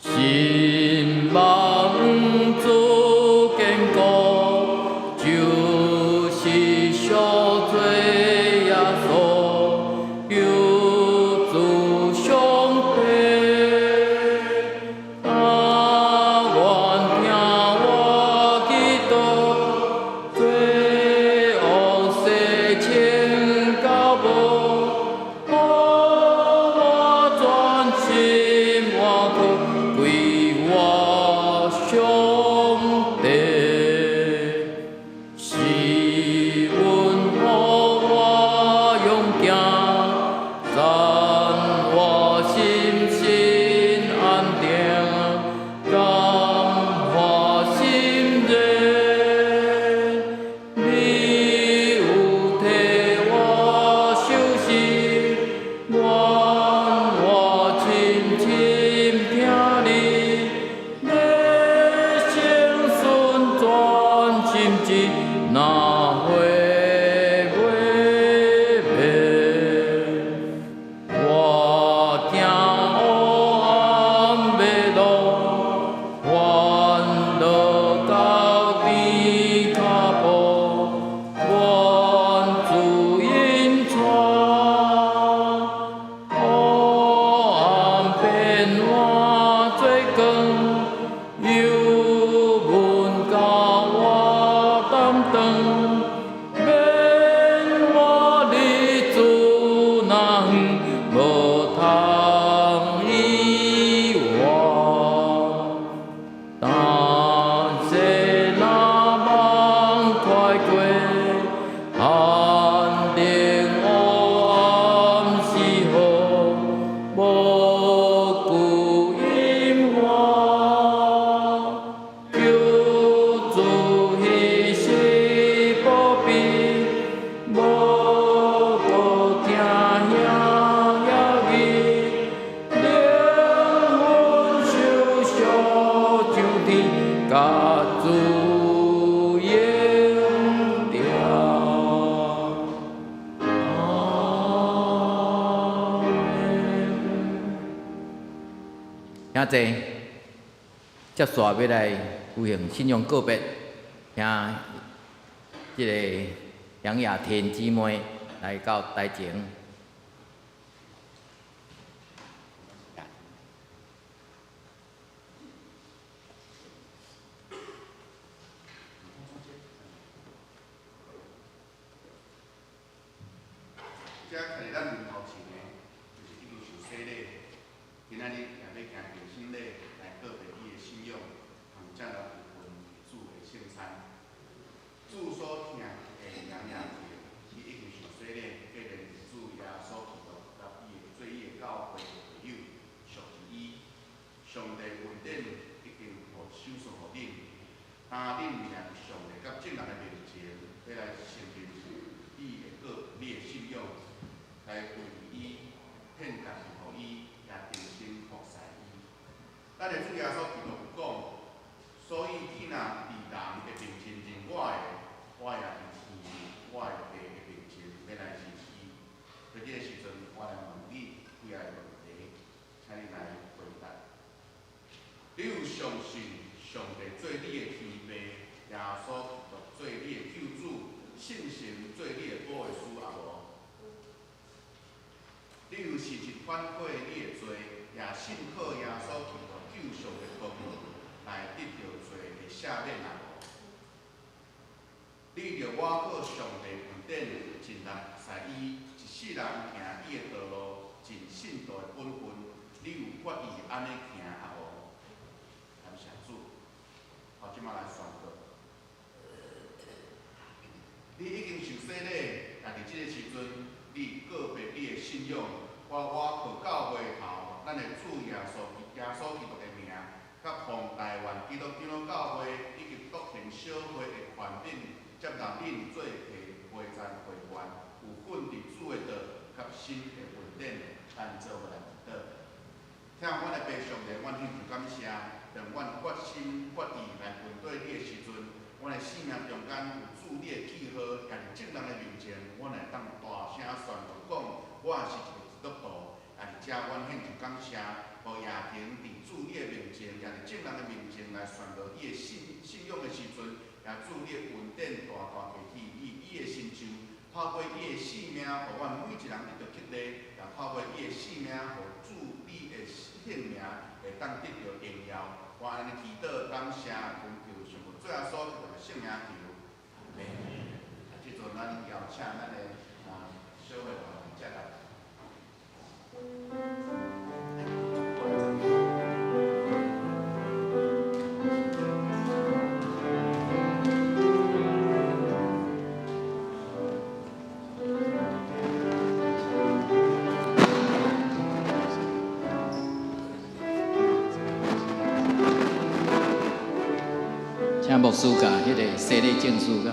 心目五主坚固，就是小罪耶稣，救主上帝。愿听我祈祷，罪恶洗清到无，我全心我去归我上帝。是阮予我勇行，赞我心心安定，感化心热。你有替我受死，愿我深深听你，热诚顺全心志，那会袂灭。我行黑暗的路，愿落到边脚步，愿主引带。黑暗变换做光，由阮甲我担当，免我离主那远，无通遗忘。但是那梦快过，限定黑暗时候，无顾阴华，救主牺牲宝贝，无顾听兄也义，灵魂受烧上天，甲主应调。阿门。请坐，接续要来举行信仰告别，请即个杨雅婷姊妹来到台前。遮徛伫咱面头前的，就是已经受洗礼，今仔日也要行重新礼来告别伊的信仰，同这来有份主的圣餐。主所听的杨雅婷，伊已经受洗礼，继连主耶稣基督甲伊的做伊的教会的会友，属于伊。上帝恩典已经互手送互恁，当恁也上帝甲正人的面前，要来承认伊的你的信仰。来为伊献家己互伊，也真心服侍伊。咱的主耶稣基督有讲，所以你若伫人的面前认我的，我也伫天我的爸的面前要来认伊。在这个时阵，我来问你几个问题，请你来回答。你有相信上帝做你的天父，耶稣基督做你的救主，圣神做你的保惠师啊无？你有时实反悔你的罪，也信靠耶稣基督救赎的功能，来得到罪的赦免啊无？你着我靠上帝恩典，尽力使伊一世人行伊的道路，尽信道的本分，你有决意安尼行啊无？感谢主，好，即摆来宣告。你已经受洗礼，但伫即个时阵，你告别你的信仰，我靠教会头，咱的主耶稣基督的名，甲奉台湾基督教会以及国庆小会的权柄，接纳恁做陪赞会员，有份伫主的道，甲新的恩典，咱做伙来祈祷。听阮的白上帝，阮献上感谢，让阮决心决意来面对你的时阵，阮的生命中间有主你的记号，也是正人的面前，阮会当大声宣布讲，我是一个基督徒，也是遮阮献上感谢，互夜庭伫主你的面前，也是正人的面前来宣布伊的信仰的时阵，也主你的恩典大大加起，伊的成就，透过伊的性命，互阮每一人得到激励，也透过伊的性命，互主你的性命会当得到荣耀。我安尼祈祷感谢，恳求上帝最后所求的圣名求。即阵咱邀请咱的小会团接来。请牧师甲迄个洗礼证书甲。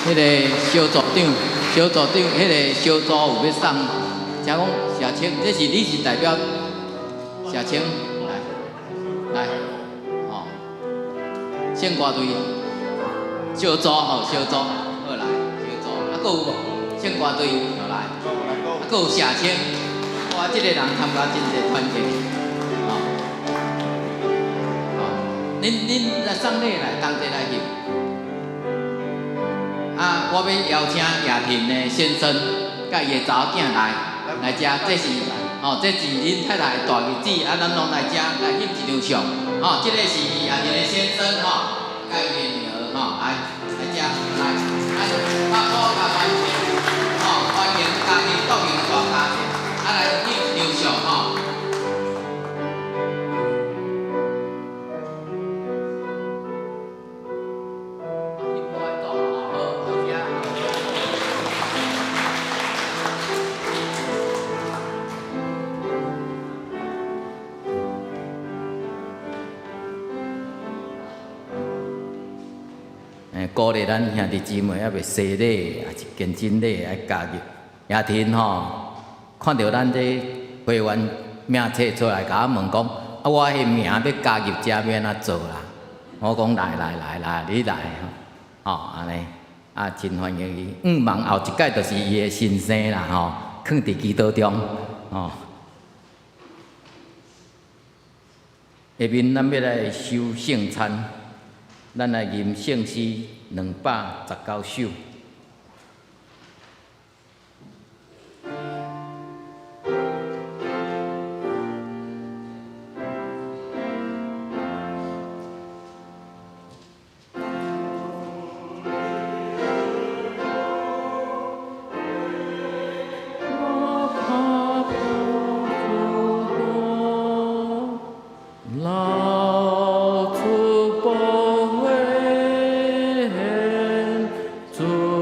迄个小组长，迄个小组有要送，请讲社青，这是你是代表社青来，吼，献歌队，小组吼，小组，好来，小组，啊，搁有无？献歌队，好来，啊，搁有社青，哇，即个人参加真侪团体，吼，恁来送礼来，同齐来翕。啊，我要邀请夜庭的先生，甲伊的查某囝来遮，这是这是恁太太的大日子，啊，咱拢来遮来翕一张相，这个是夜庭的先生，甲伊的女儿，来遮来，拍鼓甲欢迎，欢迎家庭国民大家庭，来翕一张相，鼓励咱兄弟姊妹还袂洗礼，也是见真理来加入。夜庭看到咱这会员名册出来，甲我问讲，我迄名要加入遮，要安怎做啦？我讲来，你来，安尼，真欢迎伊。望后一届就是伊的新生啦，囥伫基督中，下面咱要来收圣餐，咱来吟圣诗219首。老祖保卫，主。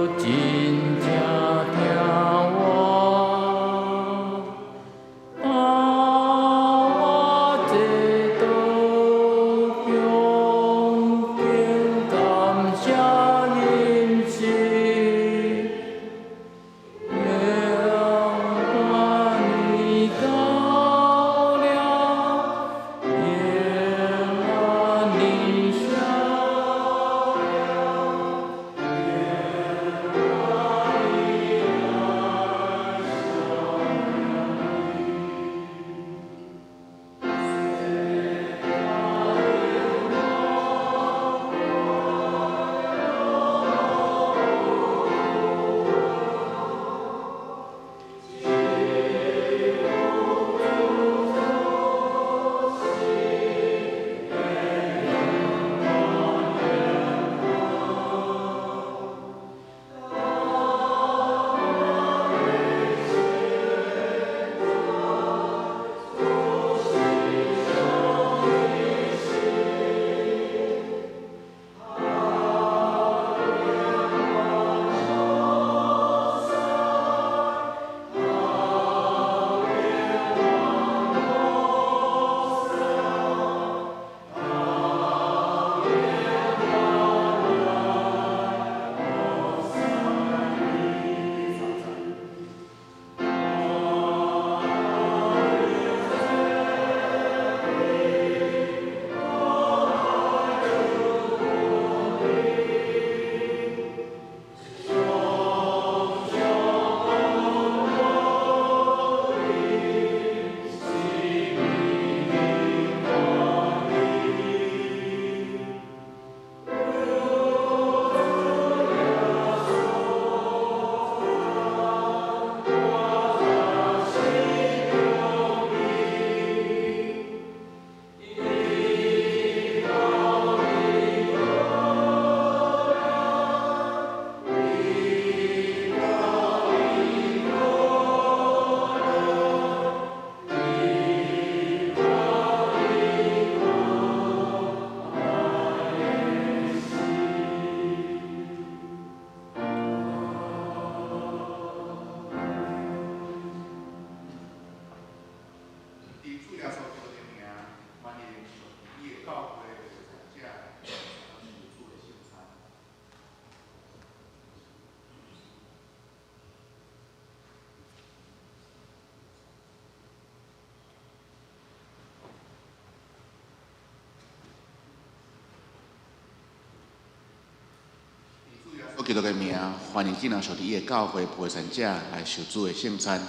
我基督的名，欢迎进入上帝的教会陪参者来受主的圣餐。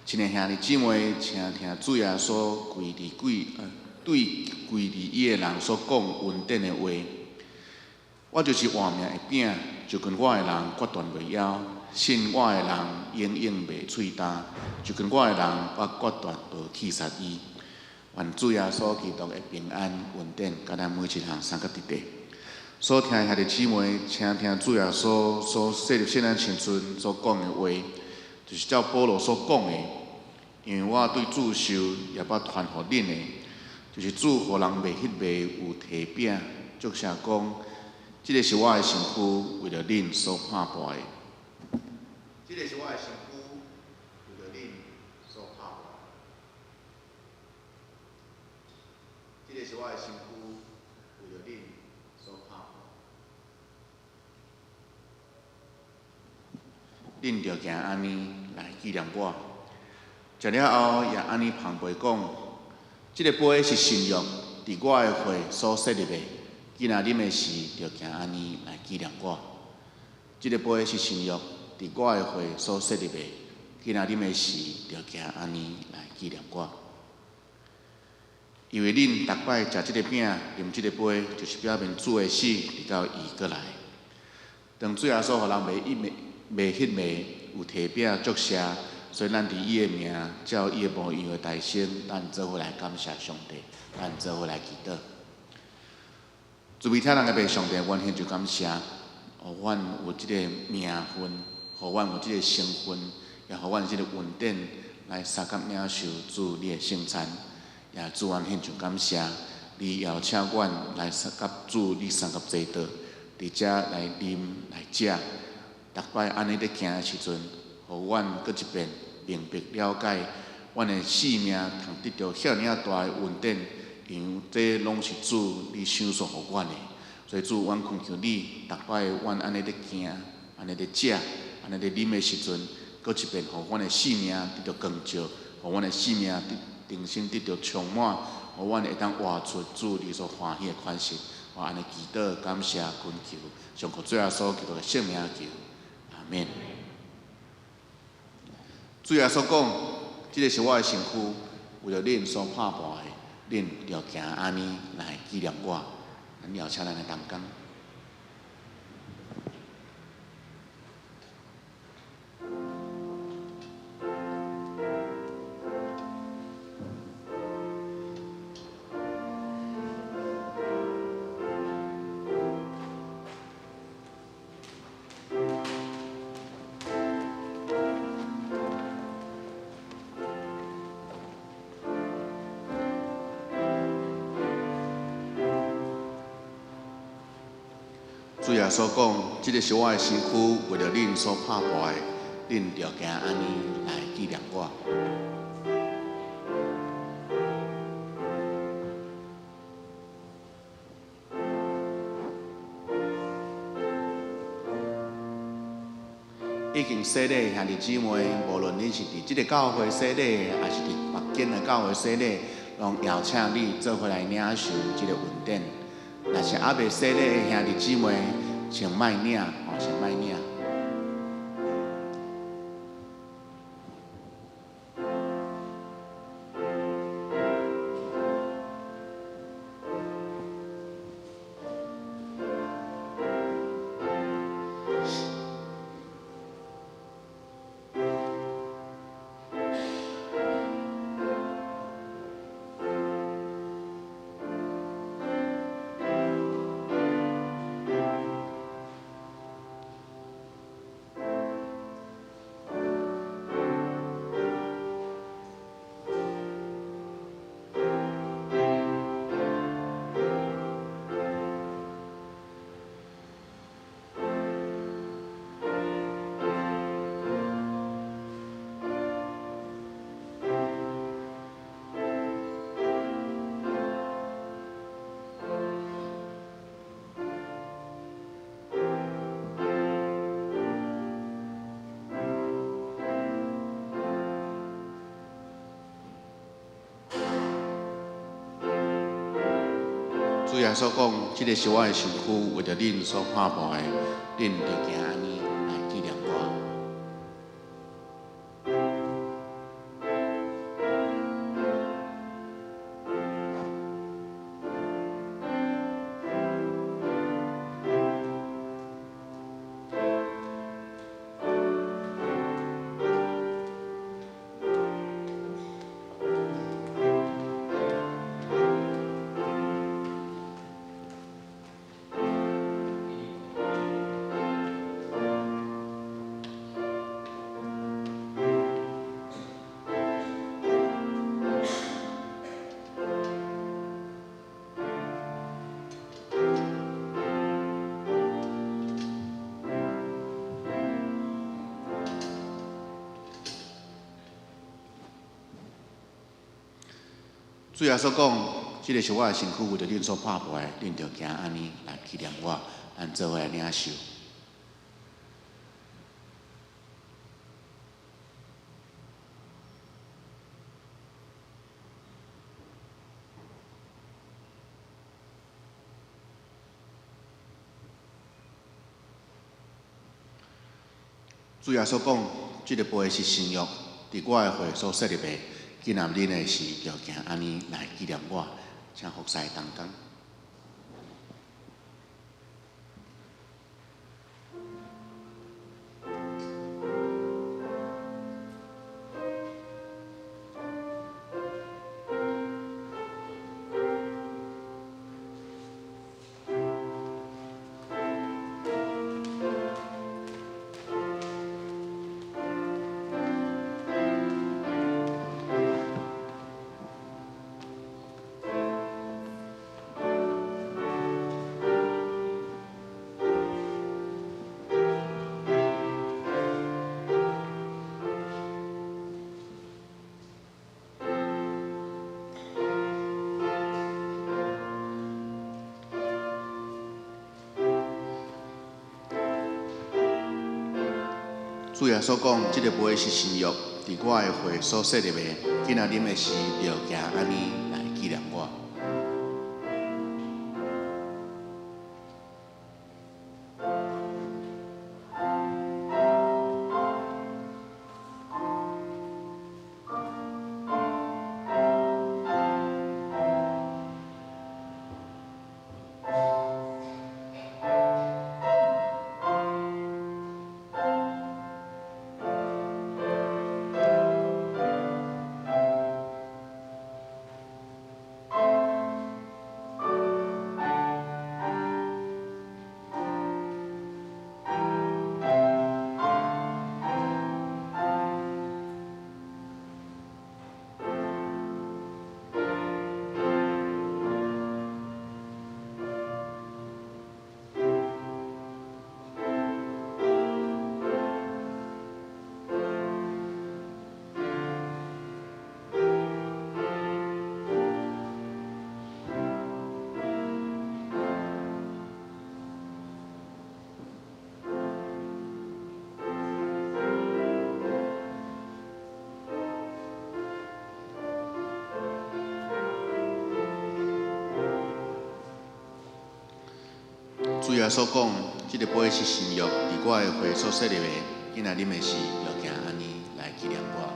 亲爱兄弟姊妹，请听主耶稣对跪伫伊的人所讲恩典的话。我就是活命的饼，就跟我的人决断袂枵，信我的人永远袂喙干，就跟我的人我决断无去杀伊。愿主耶稣基督的平安恩典，甲咱每一项三个伫地。所听兄弟姊妹，请听主耶稣所设立圣诞青春所讲的话，就是照保罗所讲的，因为我对主受也捌传互恁的，就是主互人袂迄卖有提饼，作者讲，这个是我的身躯，为了恁所拍破的。这个是我的身躯，为了恁所拍破的。这个是我的身躯，为了恁所拍破的。恁着行安尼来纪念我。食了后，也安尼旁背讲，这个杯是新约，伫我的血所设立的。今仔啉的时，着行安尼来纪念我。这个杯是新约，伫我的血所设立的。今仔啉的时，着行安尼来纪念我。因为恁逐摆食这个饼、啉这个杯，就是表明主的死，直到伊过来。当主耶稣互人卖迄卖有提饼祝谢，所以咱伫伊的名，照伊的模样的代先，咱做伙来感谢上帝，咱做伙来祈祷。主为听人的被上帝，阮献上感谢，互阮有即个名分，互阮有即个身份，也互阮有即个恩典来三甲领受主你的圣餐。也主阮献上感谢，你邀请阮来三甲主你三甲坐道，伫遮来啉来食。逐摆安尼咧行的时阵，互阮搁一遍明白了解，阮的性命通得到遐尔大的恩典，因为这拢是主你赏赐互阮的。所以主，阮恳求你，逐摆阮安尼咧行，安尼咧食，安尼咧啉的时阵，搁一遍互阮的性命得到光照，互阮的性命人生得到充满，互阮会当活出主你所欢喜的款式。我安尼祈祷、感谢、恳求，上靠最后所基督的圣名求。阿免。主耶稣讲，这个是我的身躯，为了恁所拍破的，恁着行安尼来纪念我。咱邀请咱的同工。主耶稣讲，这个是我的身躯，为了恁所拍破的，恁着行安尼来纪念我。已经洗礼兄弟姊妹，无论你是伫即个教会洗礼，还是伫别间的教会洗礼，拢邀请你做伙来领受即个恩典。若是还未洗礼的兄弟姊妹，请莫领，请莫领。主耶稣讲，即个是我的身躯，为着恁所拍破的，恁就行安尼来纪念我。主耶稣讲，即个是我的身躯，为着恁所拍破的，恁就行安尼来纪念我，按做伙来领受。主耶稣讲，即个杯是新约，伫我的血所设立的。纪念恁的是，就行安尼来纪念我，请服侍同工。主耶稣讲，即个杯是新约，伫我的血所设立的，今仔啉的时，就行安尼来纪念我。主耶稣讲，即个杯是新约，伫我的血所设立的，今仔啉的是，就行安尼来纪念我。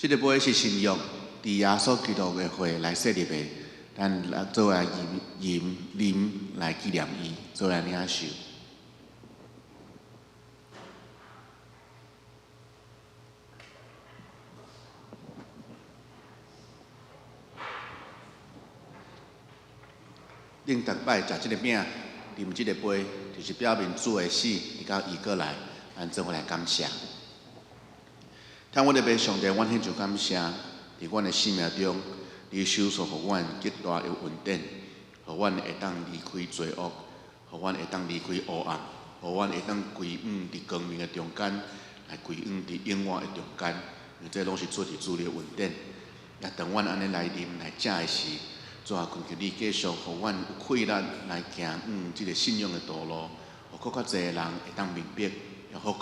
即个杯是新约，伫耶稣基督的血来设立的，咱做来啉来纪念伊，做来领受。恁逐摆食即个饼，啉即个杯，就是表明主的死，伊到伊过来，咱做伙来感谢。听我哋被上帝，阮献上感谢，伫阮的生命中，你收束互阮极大的稳定，互阮会当离开罪恶，互阮会当离开黑暗，互阮会当归稳伫光明的中间，来归稳伫永远的中间，因为这拢是出自主的稳定。也当阮安尼来啉来食的时，主啊，恳求你继续互阮有气力来行即个信仰的道路，互更较侪人会当明白，也互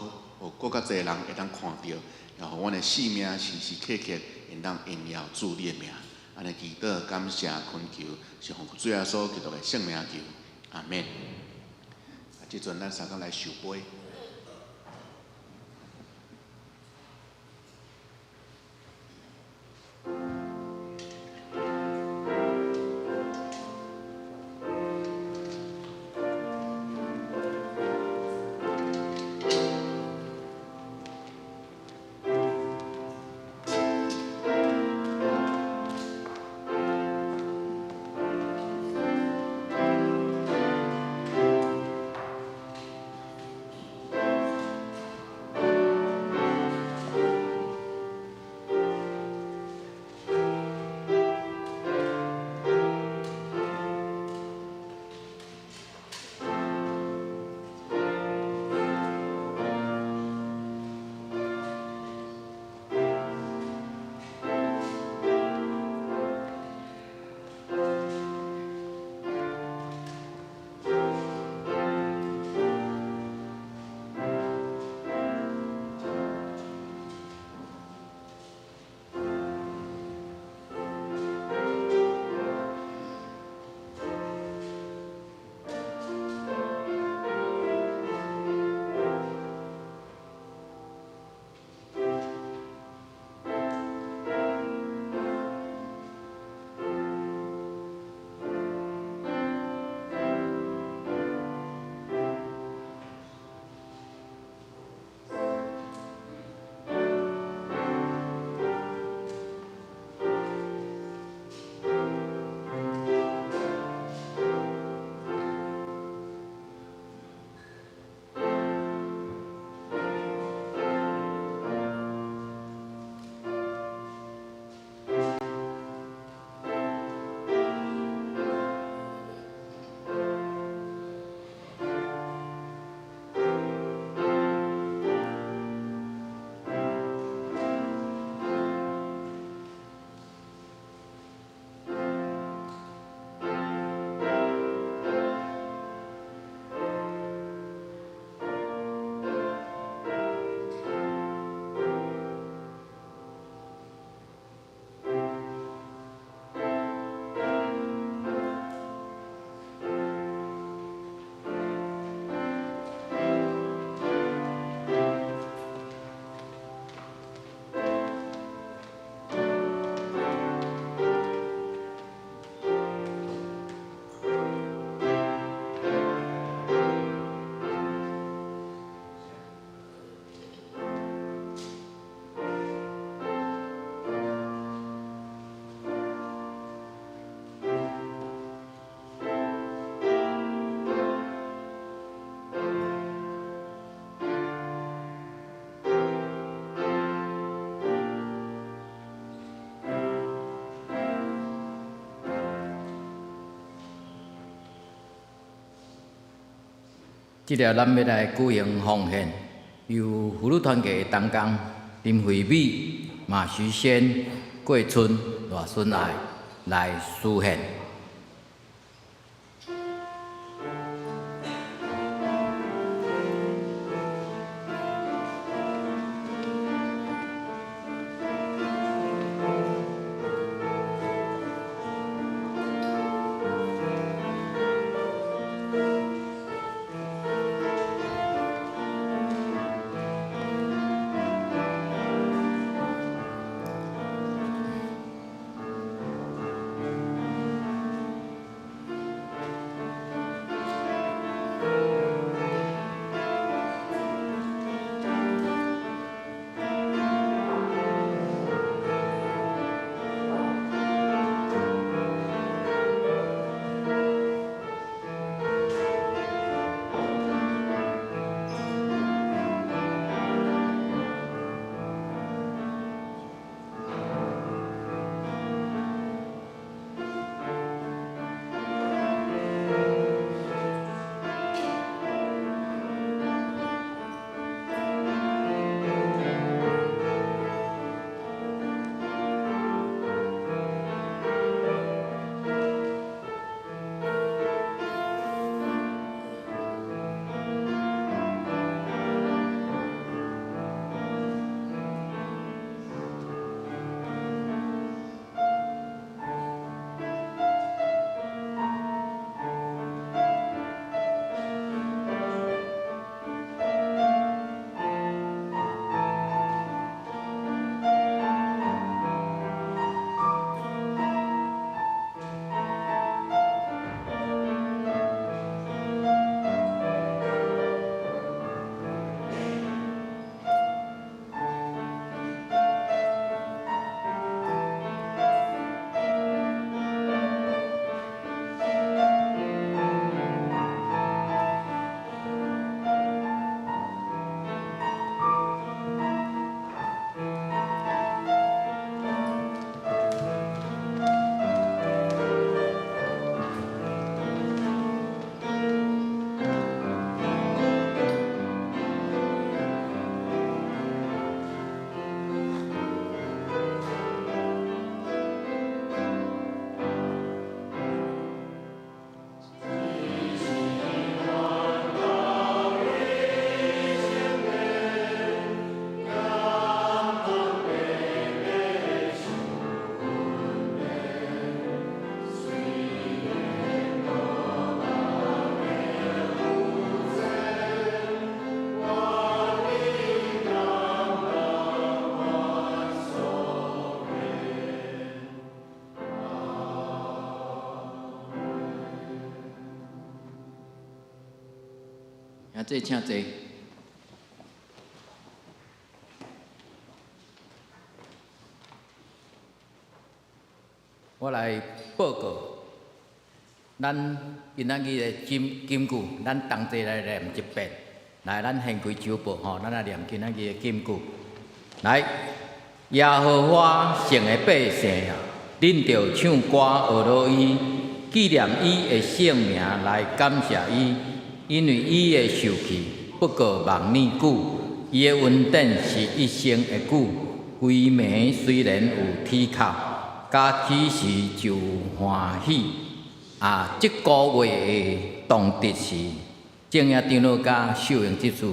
更较侪人会当看到，也互阮的性命时时刻刻会当荣耀主你的名。安尼祈祷、感谢、恳求，是奉主耶稣基督的圣名求，阿免。即阵咱三个来受杯。即条咱要来举行奉献，由妇女团契同工林惠美、马徐仙、郭春、赖孙爱来施献。兄弟请坐。我来报告，咱今仔日的金句，咱同齐来念一遍。来，咱献开酒报吼，咱来念今仔日的金句。来，耶和华圣的百姓啊，恁着唱歌学罗伊，纪念伊的圣名来感谢伊，因为伊的受气不过万年久，伊的恩典是一生的久。规暝虽然有天哭，假起时就欢喜。即个月的当日是正业长老甲秀英执事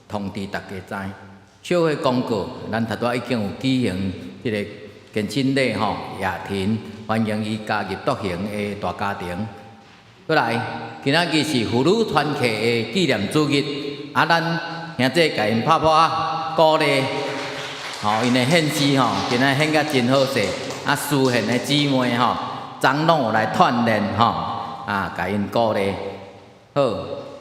通知大家知。小伙公告，咱头拄已经有举行即个健身礼吼，夜庭欢迎伊加入独行的大家庭。过来，今仔日是妇女团契的纪念主日，咱兄弟甲因拍拍鼓励，因的献诗吼，今仔献甲真好势。思贤的姊妹吼，长老有来锻炼吼，甲因鼓励。好，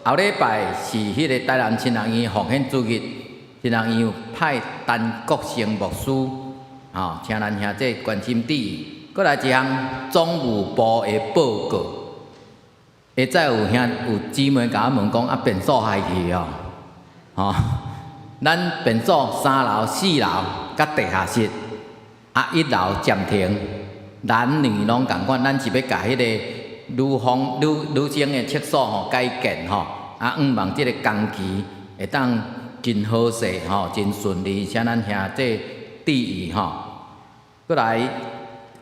后礼拜是迄个台南亲人院奉献主日。亲人院有派陈国成牧师，请咱兄弟关心注意。过来一项总务部的报告，会再有姊妹甲我问讲，便所害去哦，咱便所3楼、4楼甲地下室，1楼暂停，男女拢共款，咱是要甲迄个女生的厕所吼改建吼，希望即个工期会当。真好势吼，真顺利，请咱兄弟注意吼。过来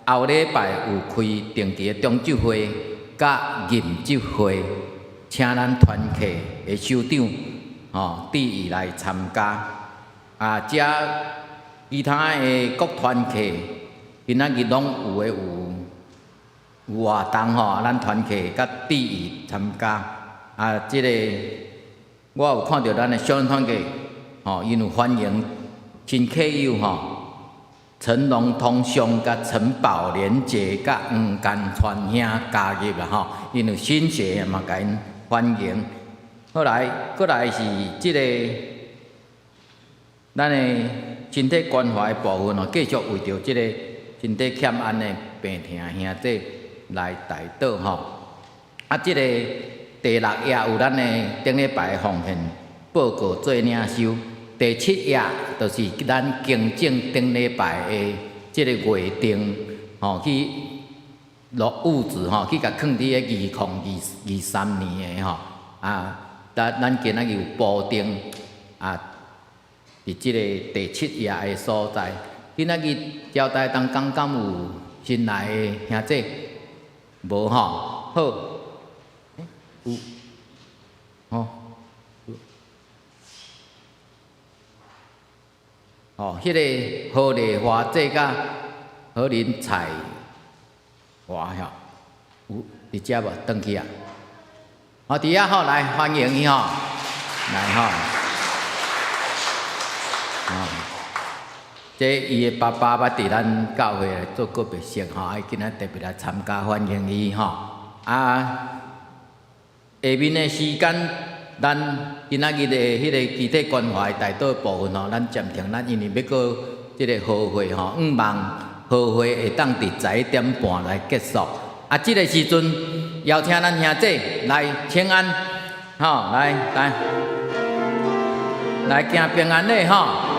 后礼拜有开定期的中执会甲任执会，请咱团契的首长注意来参加。遮其他的各团契今仔日拢有诶有活动吼，咱团契甲注意参加。即个。我有看到咱的小人团契，因有欢迎新客友陈龙通兄甲陈宝莲姐甲黄干川兄加入啦因有新血嘛，甲因欢迎。后来，过来是即个咱的身体关怀的部分继续为着即个身体欠安的病痛兄弟来代祷即个。第6页有咱的顶礼拜奉献报告做领收，第7页就是咱经正顶礼拜的即个月定去落物资去甲放伫个2023年的咱今仔日有补丁伫即个第7页的所在。今仔日交代当讲敢有新来的兄弟无好。迄个何丽华这甲何林彩华有伫遮无？转去啊！伫遐来欢迎伊来这伊的爸爸捌伫咱教会来做个别生今仔特别来参加欢迎伊下面的时间，咱今仔日的迄个集体关怀代祷部分咱暂停，咱因为要过即个好会希望好会会当伫11点半来结束。即个时阵邀请咱兄弟来请安，来行平安礼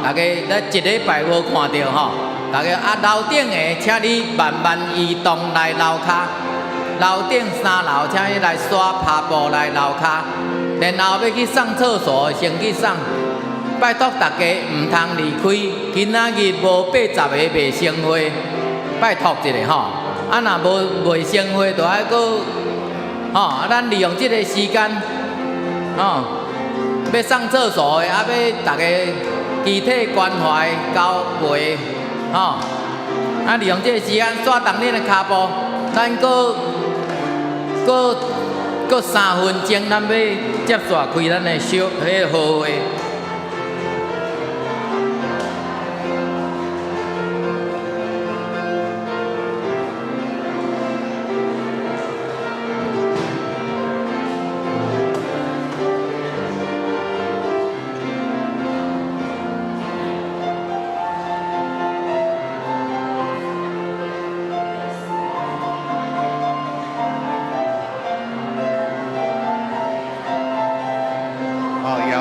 大家咱一礼拜无看到大家楼顶的，请你慢慢移动来楼骹。楼顶3楼，请你来刷爬步来楼骹，然后要去上厕所，先去上。拜托大家唔通离开，今仔日无80个未成会，拜托一下若无未成会，就爱搁咱利用这个时间要上厕所的，要大家集体关怀交陪利用这个时间刷动恁的骹步，咱搁3分钟，咱要接续开咱的小个好会。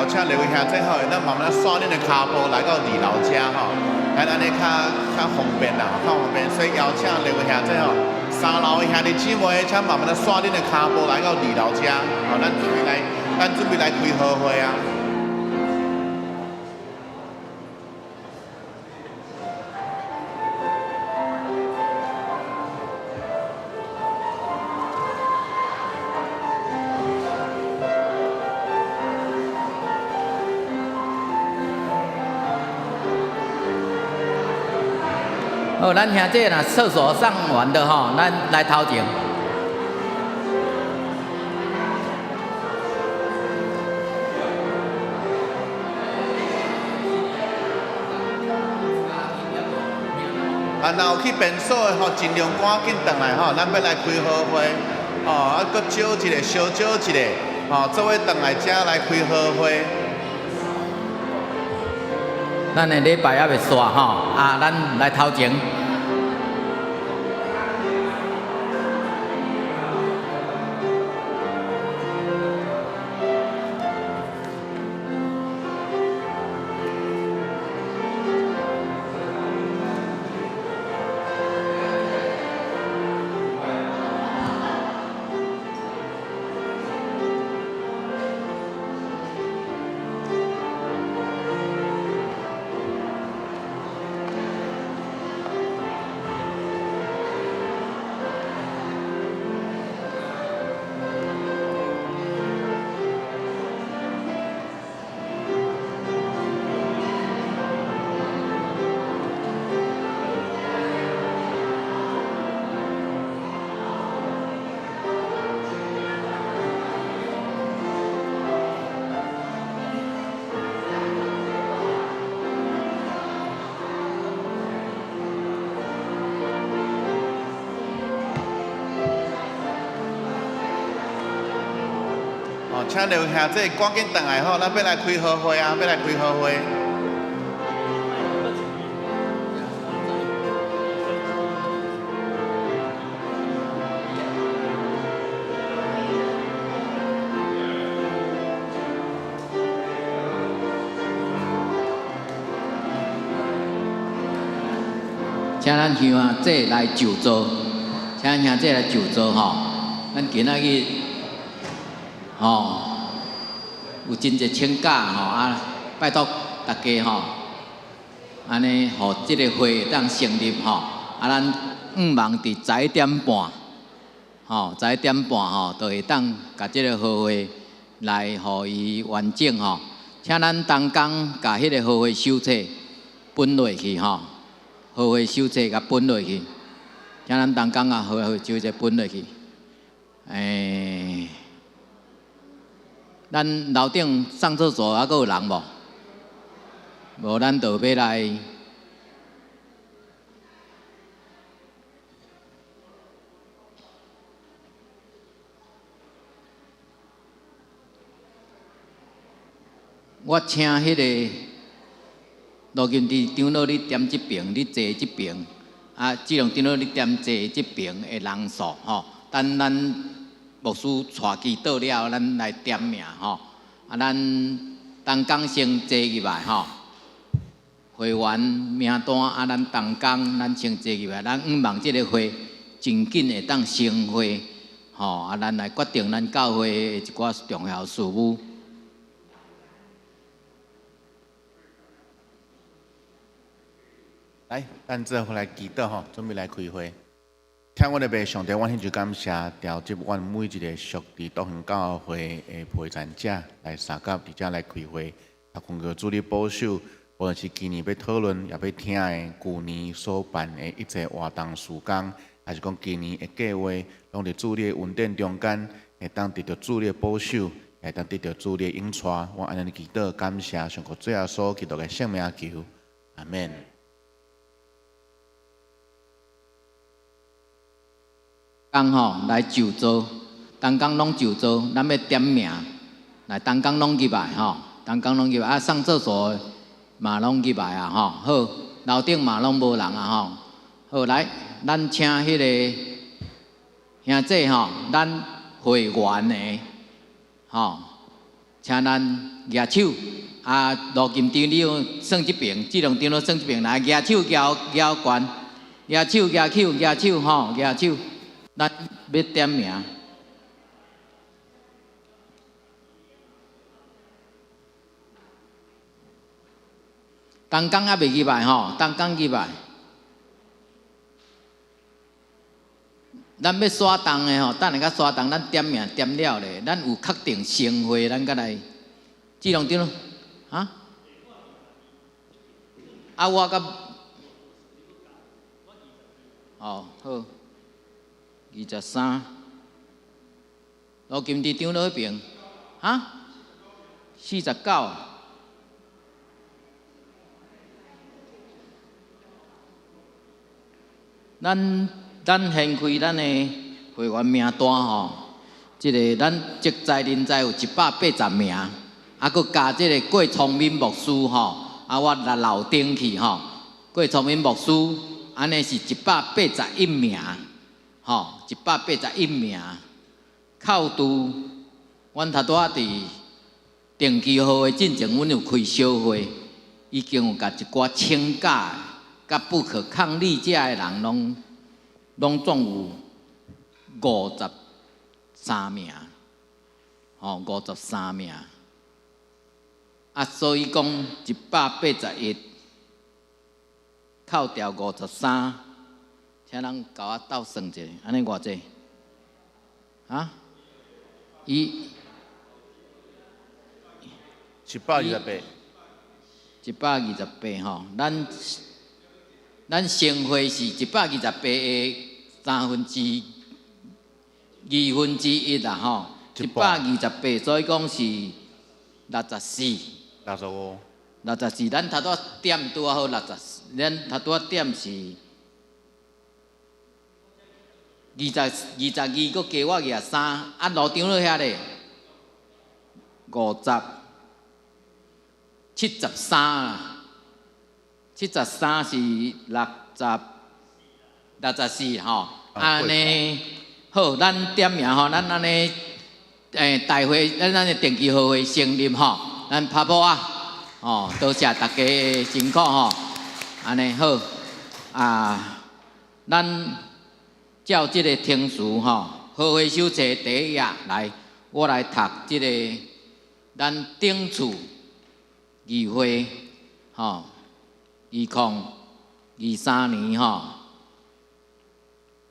邀请两位兄弟吼，咱慢慢刷恁的骹步来到二楼遮吼，咱安尼较方便啦，较方便。所以邀请两位兄弟吼，3楼的兄弟姊妹，请慢慢的刷恁的骹步来到2楼遮，吼，咱准备来开好会啊。好，咱兄弟若厕所上完的吼，咱来头前。啊，若有去便所的吼，尽量赶紧转来吼，咱要来开好会，哦，啊，搁少一个，小少一个，吼，做伙转来遮来开好会。咱的礼拜还袂煞吼，啊，咱来头前。请两位兄弟赶紧转来吼，咱要来开好会啊，要来开好会。请咱兄弟来就座，请咱兄弟来就座吼，咱今仔日吼。有真侪请假吼啊，拜托大家吼，安尼，互即个会当成立吼，啊，咱忙伫11点半，吼，11点半吼，就会当甲即个好会来互伊完整吼，请咱同工甲迄个好会手册分落去吼，好会手册甲分落去，请咱同工啊好会手册分落去，咱楼顶上厕所还阁有人无？无，咱就要来。我请迄个录音机张老，你点即边，你坐即边，啊，即两张老你点坐即边的人数吼，等咱。牧师带祈祷了，咱来点名吼。啊，咱同工先坐入来吼。会员名单啊，咱同工咱先坐入来，咱望即个会真紧会当成会吼。啊，咱来决定咱教会的一寡重要事务。来，咱做伙来祈祷吼，准备来开会。听阮的爸上帝，阮很就感谢调集阮每一个属地多元教会的陪产者来参加，伫遮来开会，啊，恳求主你保守，无论是今年要讨论也要听的，旧年所办的一切活动事工，还是讲今年的计划，拢伫主你的恩典中间，会当得到主你的保守，会当得到主你的引带。我安尼祈祷，感谢上帝最后所基督的圣名求，阿免。工吼来就座，同工拢就座，咱要点名，来同工拢入来吼，同工拢入来啊，上厕所嘛拢入来啊吼，好，楼顶嘛拢无人啊吼，好来，咱请迄个兄弟吼，咱会员的吼，请咱举手，路金张你要算一边，这两张都算一边，来举手举悬，举手举手吼，举手，咱要点名。东港还未入来吼，东港入来。咱要刷动的吼，等下甲刷动，咱点名点了咧，咱有确定成会，咱才来。这两张啊？我甲哦好，23，罗金地张那边49。咱先开咱的会员名单吼，即个咱职在人才有180名，佫加即个郭聪明牧师吼，我来留顶去吼，郭聪明牧师安尼是181名，吼181名，扣除阮头拄仔伫定期号的进前，阮有开小会，已经有甲一寡请假甲不可抗力者的人拢总有53名，吼53名，所以讲181扣掉53，请人甲我斗算者，安尼偌济？128。128吼，咱成会是128的1/2啦吼，128，所以讲是64。64，咱头拄点拄好64，咱头拄点是22，佫加我23，路张落遐咧73啦，73是64吼，安尼好，咱点名吼，咱安尼大会，咱的定期号会成立吼，咱拍鼓啊，哦，多谢大家的辛苦吼，安尼好咱照即个程序吼，好会手册第一页来，我来读即个咱顶厝议会吼，2023年吼，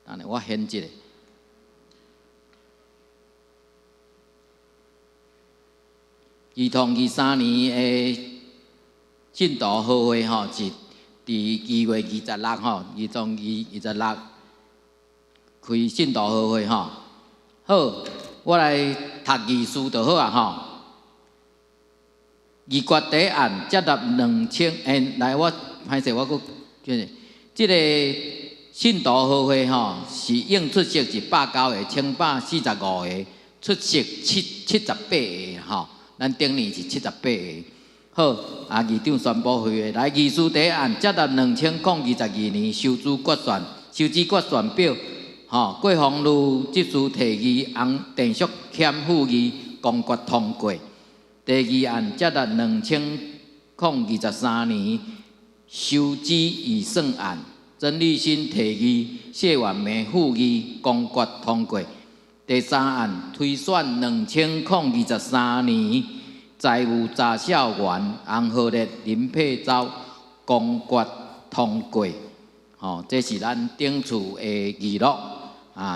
等下我显一个。2023年的进度好会吼，是伫2月26吼，2026开进度好会吼。好，我来读议事就好啊吼。议决第一案接纳2000，来我歹势，我佫即个信徒好会吼，是应出席是109个，请145个，出席78个吼。咱顶年是78个。好，议长宣布会议来议事第一案接纳2022年收支决算表。吼，郭宏儒执事提议，陈淑谦副议公决通过。第二案接纳2023年收支预算案，曾立新提议，谢婉梅副议公决通过。第三案推选2023年财务查销员洪浩烈、林佩洲公决通过。吼，这是咱顶厝的记录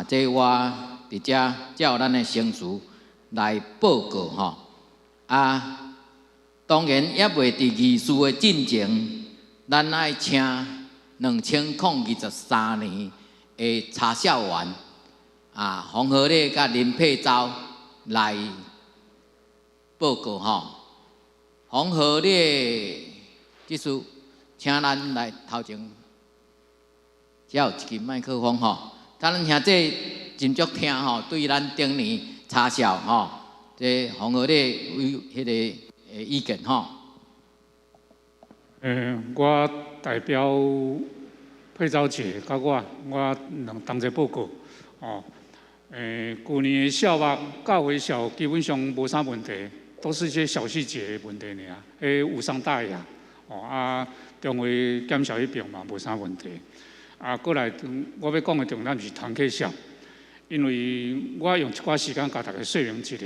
这我伫遮照咱的程序来报告吼。当然也袂伫议事的进程，咱爱请2023年的查销员洪浩烈甲林佩洲来报告吼。洪浩烈即事，请咱来头前，只有一支麦克风吼，咱兄弟真足听吼，对咱顶年查销吼。这洪浩烈有迄个意见吼。我代表佩洲姐甲我同齐报告哦。去年的小目教会小基本上无啥问题，都是一些小细节的问题尔，无伤大雅。中会减少迄边嘛，无啥问题。过来我要讲的重点是团契小，因为我用一寡时间甲大家说明一下。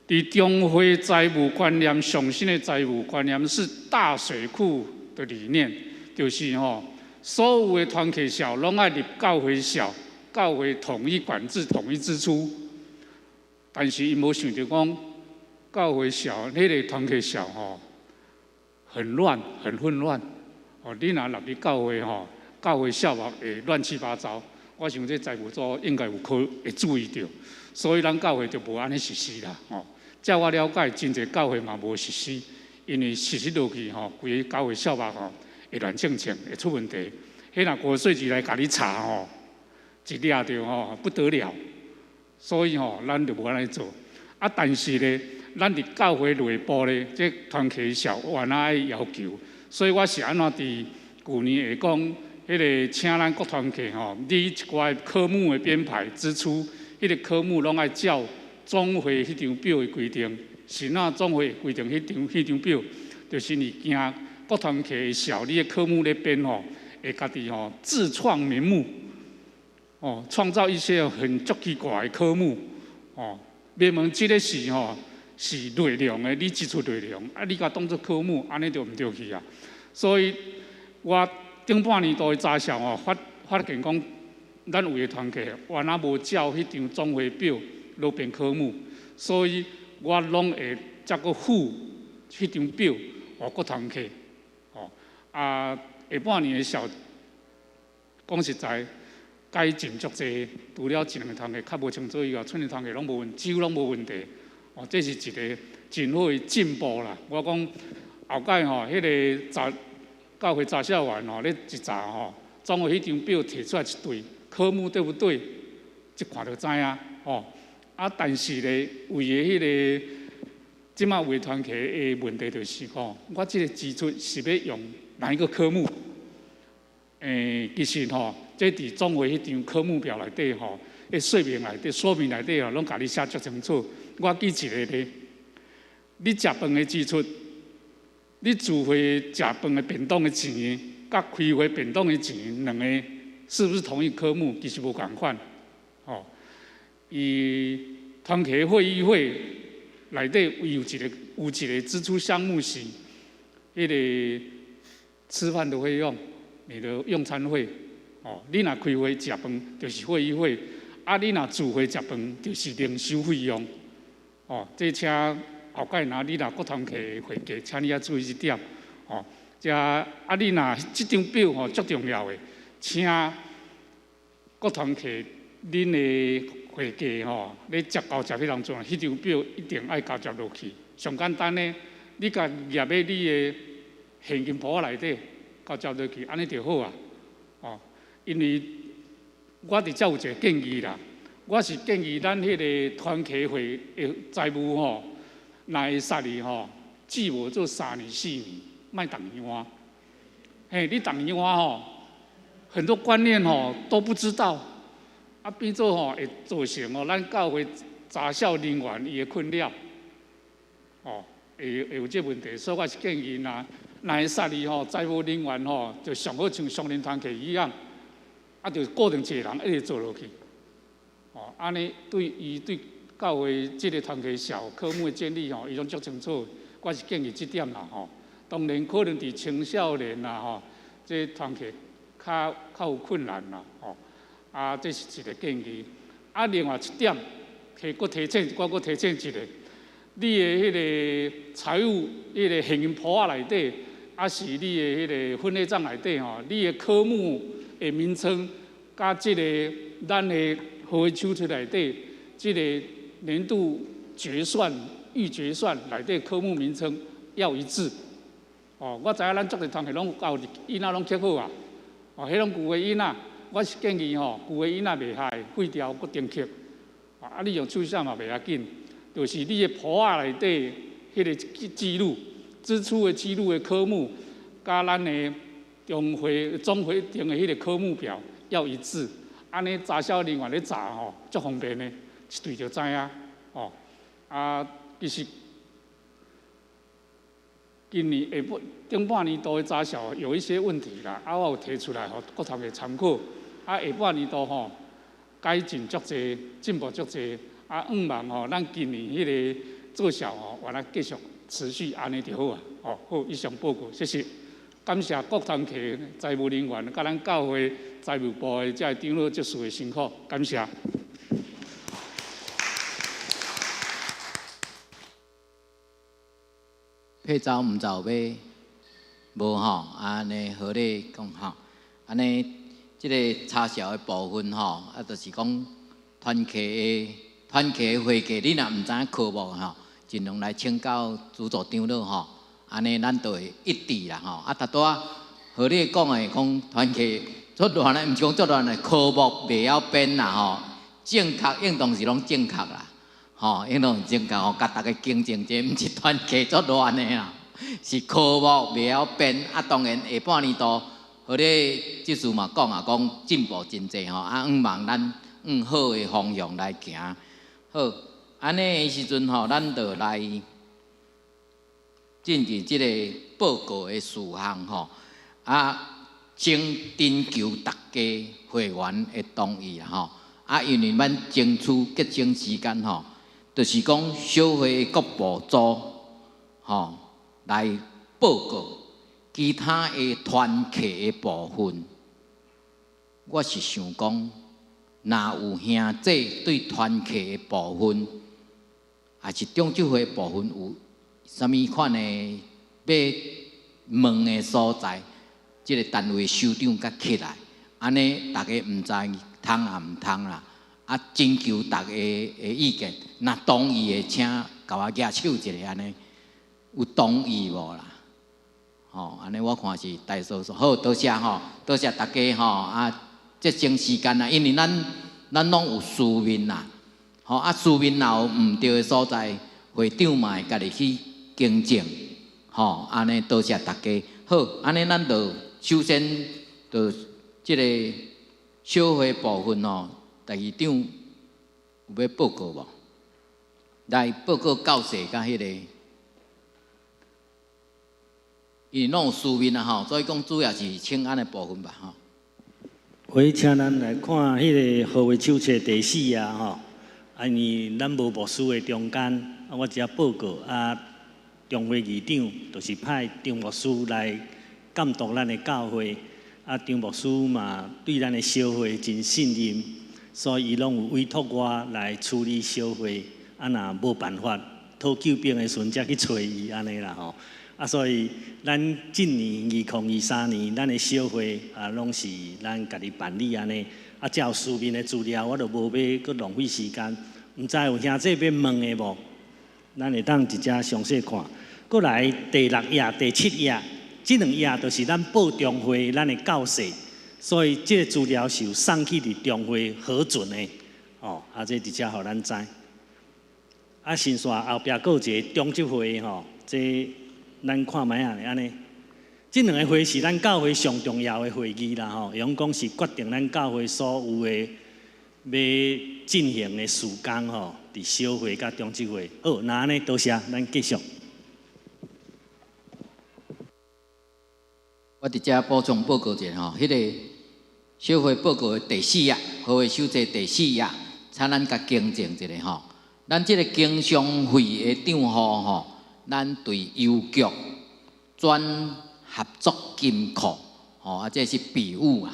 伫中会财务观念上新的财务观念是大水库的理念，就是所有的团契小拢爱入教会小，教会统一管制、统一支出。但是伊无想到讲，教会小迄个团契小很乱、很混乱。你若入去教会教会小目会乱七八糟。我想这财务组应该会注意到，所以咱教会就无安尼实施啦。照我了解，真侪教会嘛无实施，因为实施落去规个教会小目会乱正常，会出问题。迄若国税局来甲你查一抓到不得了。所以咱就无安尼做。但是咧，咱伫教会内部咧，这团契小有安那要求，所以我是安怎伫旧年会讲，迄个请咱各团契你一寡科目的编排支出，迄个科目拢爱照总会迄张表的规定，是那总会规定迄张表，就是你惊各团契小你的科目咧编会家己自创名目。创造一些很足奇怪的科目，明明这个是内容的，你指出内容，你甲当作科目，安尼就唔对去啊。所以我顶半年度的查销发现讲，咱有的团契原来无照迄张总会表落编科目，所以我拢会再个附迄张表各团契。下半年的小，讲实在。改进足济，除了一两个团契较无清楚以外，剩的团契拢无问，几乎拢无问题。这是一个真好的进步啦。我讲后摆迄个教会查校员咧一查总有迄张表摕出来一对科目对不对？一看就知影但是咧，为个迄个即马为团契的问题就是我这个支出是要用哪一个科目？其实这伫总会迄张科目表内底说明内底拢甲你写足清楚。我举一个咧，你食饭的支出，你聚会食饭的便当的钱，甲开会便当的钱，两个是不是同一科目？其实无共款。伊团契会议会内底有一个支出项目是迄个吃饭的费用，你的用餐费。你若开会食饭就是会议费，你若聚会食饭就是零收费用。这请后摆你若各团契会计，请你注意这点。你若这张表足重要的，请各团契恁的会计咧接交接迄当中，迄张表一定爱交接落去。上简单的，你甲夹喺你的现金簿内底交接落去，安尼就好啊。因为我伫遮有一个建议啦，我是建议咱迄个团契会的财务若会杀你记无做3年4年，莫逐年换。你逐年换很多观念都不知道，变做会造成咱教会查校人员伊的困扰，会有这问题。所以我是建议若会杀你财务人员就上好像双人团契一样。就固定一个人一直做落去，安尼对教会这个团契小科目的建立伊拢足清楚。我是建议这点啦当然可能伫青少年啦这团契较有困难啦这是一个建议。另外一点，我提醒一个，你的迄个财务迄个现金簿内底，是你的迄个分类账内底你的科目的名称，甲即个咱的会手册内底，即个年度决算、预决算内底科目名称要一致。我知影咱足个团契拢有教囡仔拢刻好啊，迄拢旧的囡仔，我是建议旧的囡仔袂害，废掉搁重刻。你用手写嘛袂要紧，就是你的簿仔内底迄个记录、支出的记录的科目，甲咱的总会定的迄个科目表要一致，安尼查销人员咧查足方便的，一对就知影其实今年顶半年度的查校有一些问题啦，我有提出来，互各头家参考。下半年度改进足济，进步足济。希望咱今年迄个做校原来继续持续安尼就好啊。好，以上报告，谢谢。感谢各团体财务人员，甲咱教会财务部的这长老、执事的辛苦，感谢。配走毋走买，无安尼合理讲安尼即个差小的部分就是讲团契的会计，你若毋知影科目尽量来请教主座长老安尼咱就会一致啦拄拄合理讲的讲团契作乱的，毋是讲作乱的科目袂晓编啦正确应当是拢正确啦。应当正确甲大家竞争者，毋是团契作乱的啦，是科目袂晓编。当然下半年度，好咧，即事嘛讲进步真济希望咱好的方向来行。好，安尼的时阵咱就来进入即个报告的事项先征求大家会员的同意啦因为咱争取结晶时间就是讲小会各部组来报告其他的团契的部分。我是想讲，若有兄弟对团契的部分，也是中州会部分有啥物款的要问的所在，即个单位首长甲起来，安尼大家毋知通也毋通啦。征求大家的意见，若同意的，请甲我举手一下，安尼有同意无啦？安尼我看是大多数。好，多谢多谢大家这段时间因为咱拢有书面啦，书面若有毋对的所在，会长嘛会家己去更正，安尼多谢大家。好，安尼咱就首先就即个小会部分第二长有要报告无？来报告教室甲迄个，因为拢有书面所以讲主要是请安的部分吧喂，请咱来看迄个合会手册第4因为咱无牧师的中间，我只报告中会议长就是派张牧师来监督咱的教会，张牧师嘛对咱的小会真信任。所以伊拢有委托我来处理小会，若无办法讨救兵的时阵，才去找伊安尼啦所以咱今年2023年，咱的小会拢是咱家己办理安尼。才有书面的资料，我就无要搁浪费时间。毋知有兄弟要问的无？咱会当直接详细看。过来第6页、第7页，这2页就是咱报中会咱的教室。所以，这个资料是有送去伫中会核准的，这直接互咱知。先说后壁还有一个中执会这咱看卖安尼。这2个会是咱教会上重要的会议啦用讲是决定咱教会所有的要进行的事工伫小会甲中执会。好，那安尼多谢，咱继续。我伫遮补充报告一下迄个小会报告的第4页，合会手册第4页，请咱甲更正一下咱即个经商会的账户咱对邮局转合作金库这是笔误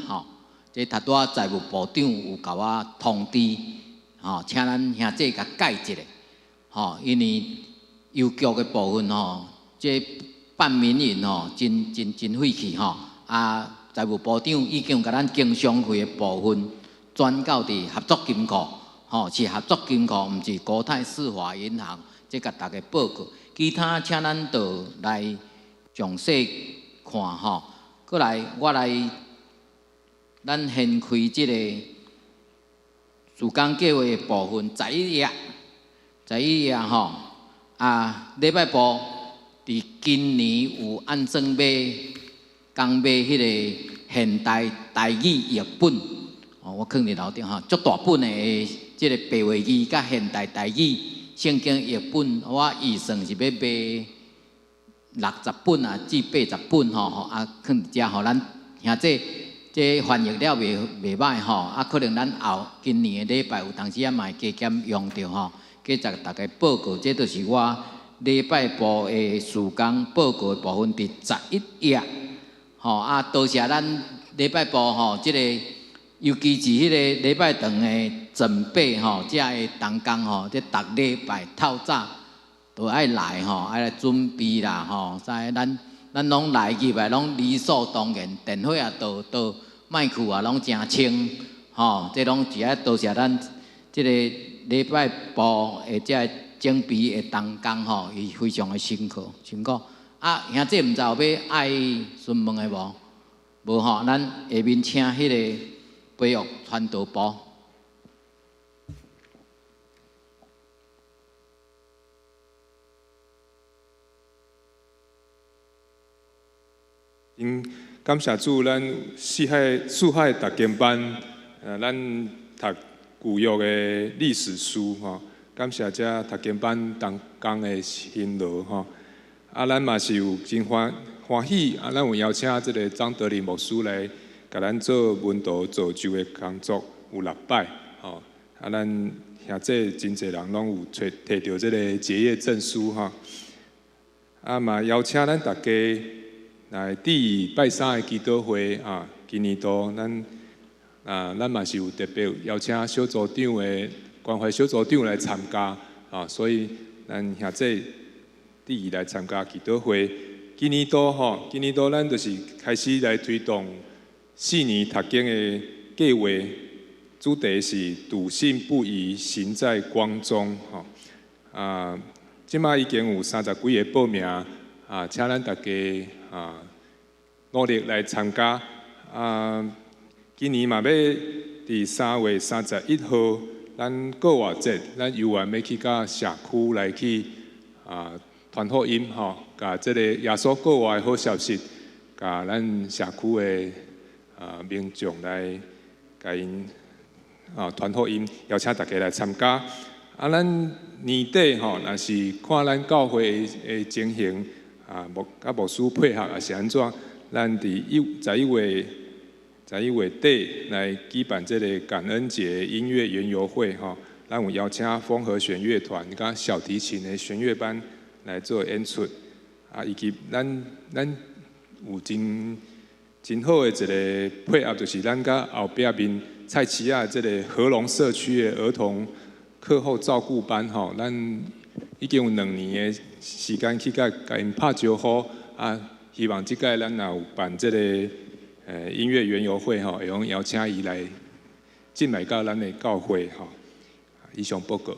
这拄拄财务部长有甲我通知请咱兄弟甲改一下因为邮局的部分这办民营真费气财务部长已经甲咱经商会的部分转到伫合作金库是合作金库，毋是国泰世华银行。这甲大家报告，其他请咱就来详细看过来，我来咱先开即个时间计划的部分11页礼拜部伫今年有按算买刚买迄个现代台语译本我放伫楼顶足大本的即个白话语甲现代台语圣经译本，我预算是要买60本啊至80本吼，啊，放伫遮吼，咱兄弟这翻译了袂歹吼，啊，可能咱今年的礼拜有当时啊嘛会加减用着吼，加逐大家报告，这就是我礼拜部的事工报告的部分第11页，吼啊，多谢咱礼拜部吼，即个尤其是迄个礼拜堂的准备吼，遮的同工吼，这逐礼拜透早都爱来吼，爱来准备啦吼，咱拢来入来，拢理所当然，电火啊倒麦克啊，拢真清吼，这拢是爱多谢咱即个礼拜部的遮准备的同工吼，伊非常的辛苦。啊，兄弟毋知有要爱询问的无？无吼，咱下面请迄个培育传道部。感谢主，咱四海读经班，咱读旧约的历史书吼，感谢遮读经班同工的辛劳吼。啊，咱嘛是有真欢喜，啊，咱有邀请这个张德林牧师来，甲咱做文道造就的工作有6摆吼。啊，咱兄弟真侪人拢有摕到这个结业证书吼。啊嘛邀请咱大家。来第拜3的祈祷会啊，今年度咱嘛是有特别邀请小组长的关怀小组长来参加啊，所以咱兄弟第2来参加祈祷会。今年度咱就是开始来推动4年读经的计划，主题是笃信不疑，行在光中吼。啊，即马已经有30几个报名。啊，请咱大家努力来参加。今年嘛要伫3月31号，咱国外节，咱游园要去到社区来去传福音吼，甲即个耶稣国外的好消息，甲咱社区的民众来甲因传福音，邀请大家来参加。咱年底吼，若是看咱教会的情形。甲牧师配合也是安怎？咱伫11月底来举办这个感恩节音乐园游会吼，咱有邀请风和弦乐团甲小提琴的弦乐班来做演出，以及咱有真好的一个配合，就是咱甲后壁面菜市啊，这个和龙社区的儿童课后照顾班吼，咱已经有2年的时间去甲因拍招呼啊，希望即届咱也有办即个音乐园游会吼，会用邀请伊来进来到咱的教会吼。以上报告。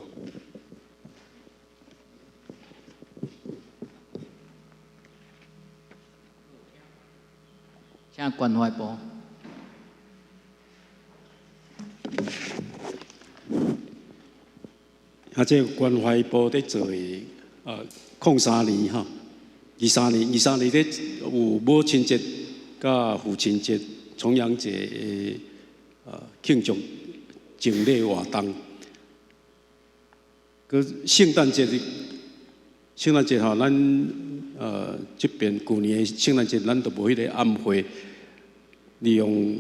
请关怀部。这关怀部在做的03年哈，23年咧有母亲节、甲父亲节、重阳节的庆祝敬礼活动。个圣诞节吼，咱这边旧年的圣诞节，咱都无迄个暗会，利用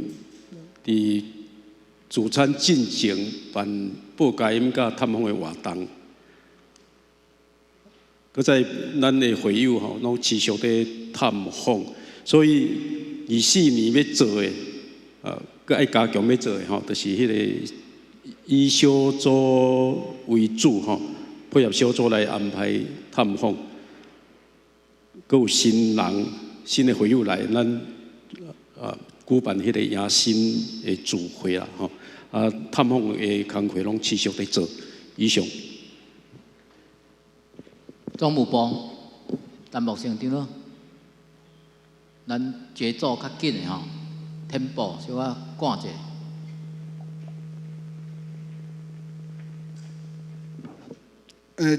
伫主餐进前办报佳音甲探访的活动。搁在咱的会友吼，拢持续在探访，所以24年要做的，搁爱加强要做的吼，就是迄个以小组为主吼，配合小组来安排探访。搁有新的会友来，咱举办迄个迎新的聚会啦吼，探访的工作拢持续在做。以上。总务部，陈木省长咯，咱节奏较紧的吼，tempo小可赶者。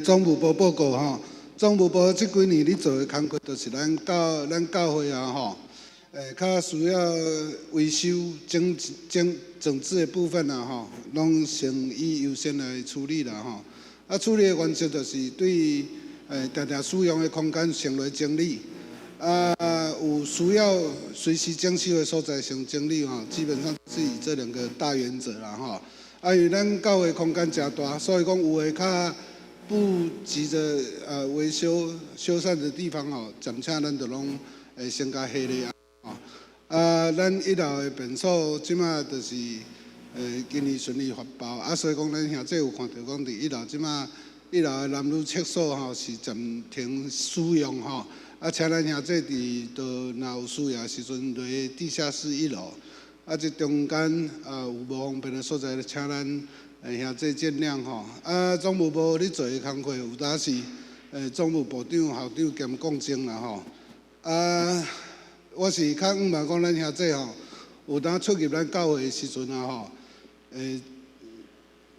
总务部报告吼，总务部这几年咧做的工作，就是咱教会啊吼，较需要维修整治的部分啊吼，拢先以优先来处理啦吼。处理的原则就是对常常使用的空间成为整理。有需要随时整修的所在先整理吼，基本上是以这2个大原则啦吼。因为咱教会空间真大，所以讲有诶较不急着维修修缮的地方吼，暂且咱就拢会先甲下咧啊。咱1楼的便所即马就是今年顺利发包所以讲咱兄弟有看到讲伫1楼即马1楼的男女厕所吼是暂停使用吼。请咱兄弟伫若有需要的时阵，落地下室1楼。这中间有无方便的所在，请咱兄弟见谅吼。总务部咧做的工作，有当是总务部长、校长兼讲经啦吼。我是较毋捌讲咱兄弟吼，有当出入咱教会的时阵吼，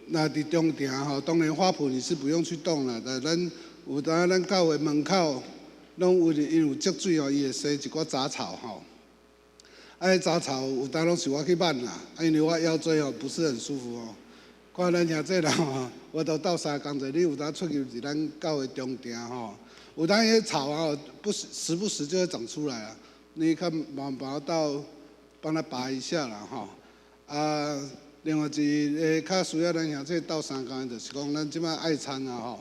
那伫中庭吼，当然花圃你是不用去动啦，但咱有当咱教会门口。拢因为有积水吼，伊会生一寡杂草吼。杂草有当拢是我去挽啦，因为我腰椎吼不是很舒服哦。看咱兄弟人吼，我都斗3工者，你有当出入伫咱教会中庭吼，有当迄草啊，时不时就会长出来啊。你看把它到帮它拔一下啦吼。另外一个较需要咱兄弟斗3工，就是讲咱即摆爱餐啊吼。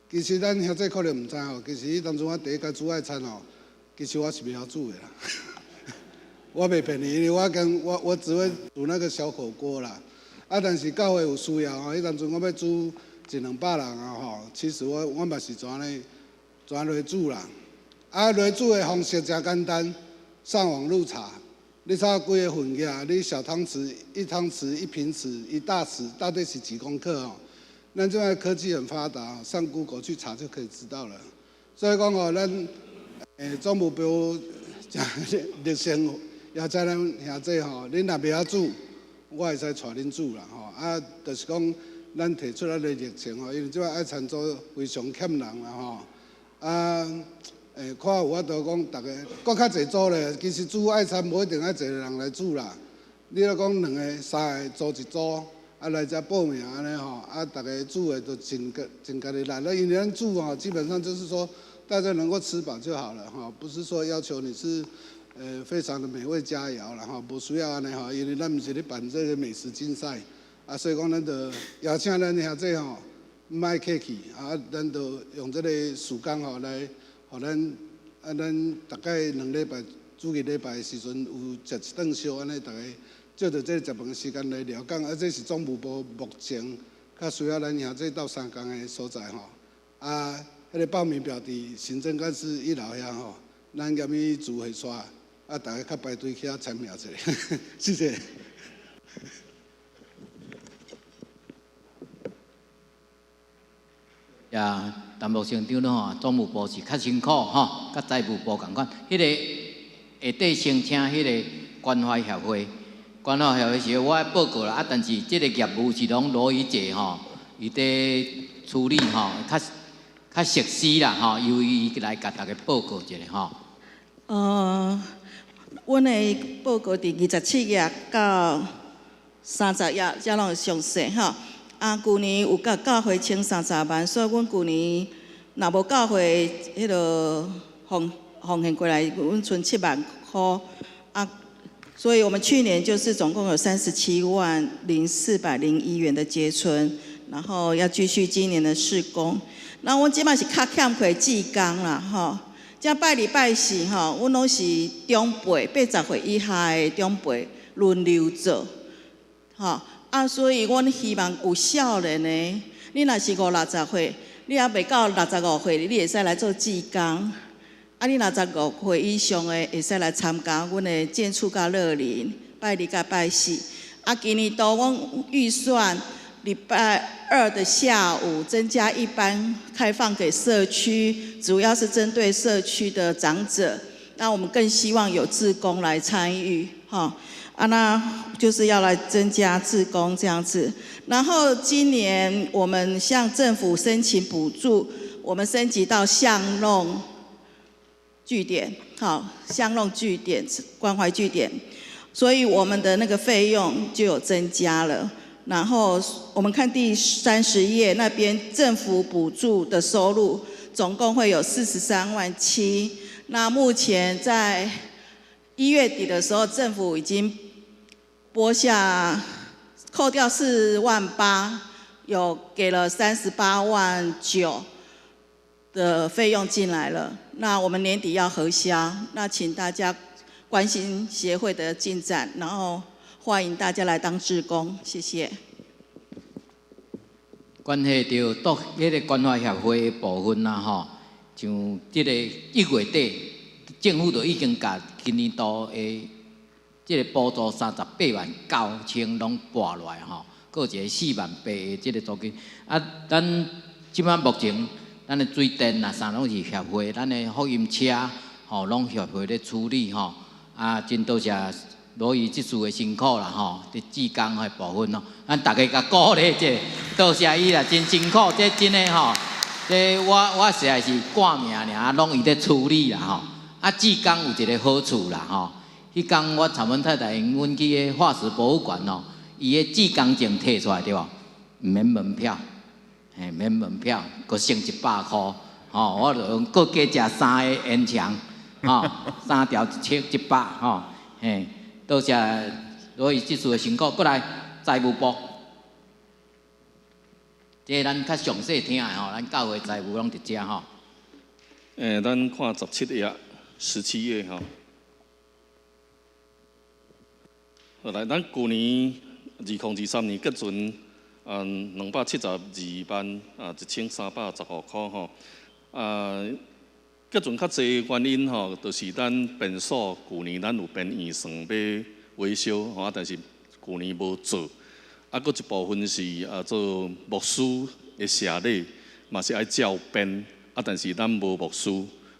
其实咱兄弟可能毋知吼，其实当初我第一届煮爱餐吼，其实我是袂晓煮的啦。我袂骗你，因为我只会煮那个小火锅啦。但是教会有需要吼，迄当初我要煮100-200人啊吼，其实我嘛是怎落煮啦。落煮的方式真简单，上网路查，你查几个份额，你小汤匙、1汤匙、1平匙、1大匙，到底是几公克吼？咱现在科技很发达，上 Google 去查就可以知道了。所以讲吼，咱总务部热心，也知咱兄弟吼，恁若袂晓煮，我会使带恁煮啦吼。就是讲咱提出咱的热情吼，因为即摆爱餐桌非常欠人啦吼。看有法度讲，大家搁较侪组咧，其实煮爱餐无一定爱一个人来煮啦。你若讲2个、3个组一组。来遮报名安尼吼，大家煮的都真家己来。因为咱煮吼，基本上就是说大家能够吃饱就好了哈，不是说要求你是非常的美味佳肴啦哈，不需要安尼哈，因为咱毋是咧办这个美食竞赛所以讲咱就邀请咱兄弟吼，卖客气咱就用这个时间吼来，互咱大概2礼拜、主日礼拜的时阵有食一顿烧安尼，大家。借着这食饭的时间来聊讲，这是总务部目前较需要咱兄弟斗3工的所在吼。迄个报名表伫行政干事1楼遐吼，咱咸伊自会刷，大家较排队去遐签名一下，谢谢。陈木省长吼，总务部是较辛苦吼，甲财务部共款。迄个下底先请迄个关怀协会。关怀协会是我报告啦，但是即个业务是拢罗伊姐吼，伊伫处理吼，较熟悉啦吼，由伊来甲大家报告一下吼。阮的报告伫27页到30页，才拢详细吼。旧年有甲教会请30万，所以阮旧年若无教会迄落奉献过来，阮剩7万块所以我们去年就是总共有37.401元的结存，然后要继续今年的事工。那阮即摆是较欠亏志工啦吼，即拜礼拜四吼，阮拢是长辈80岁以下的长辈轮流做，吼所以阮希望有少年的，你若是50-60岁，你也袂到65岁，你会使来做志工。你若65岁以上的，会使来参加阮的建厝甲乐龄拜2甲拜4。今年度阮预算礼拜2的下午增加1班开放给社区，主要是针对社区的长者。那我们更希望有志工来参与，那就是要来增加志工这样子。然后今年我们向政府申请补助，我们升级到巷弄据点，巷弄据点、关怀据点，所以我们的那个费用就有增加了。然后我们看第30页那边政府补助的收入总共会有43万7。那目前在1月底的时候，政府已经拨下扣掉4万8，有给了38万9的费用进来了。那我们年底要核销，那请大家关心协会的进展，然后欢迎大家来当志工，谢谢。关系到迄个关怀协会的部分啦吼，像即个1月底，政府就已经甲今年度的即个补助38万9千拢拨落来吼，搁有一个4万8的即个租金。啊，咱即摆目前咱的水电啊啥拢是协会，咱的福音车吼拢协会咧处理吼。啊，真多谢罗伊即次的辛苦啦吼，伫志工的部分咯，咱大家甲鼓励者，多谢伊啦，真辛苦，这真诶吼，这我实在是挂名尔，拢伊咧处理啦吼。啊，志工有一个好处啦吼，迄天我参阮太太因阮去个化石博物馆哦，伊个志工证摕出来对无？毋免门票，嘿，免门票，佮省100块，吼，我就用佮加食3个烟肠，吼，3条100，吼，嘿。多谢罗伊即次的辛苦，过来财务部，这咱较详细听的吼，咱教会财务拢伫遮吼。咱看17页、17页吼。好来，咱旧年2023年结存272万1315块吼。结存较济原因吼，就是咱变数旧年咱有变预算要维修吼，但是旧年无做。啊，佫一部分是做牧师的舍礼，嘛是爱照变。啊，但是咱无牧师，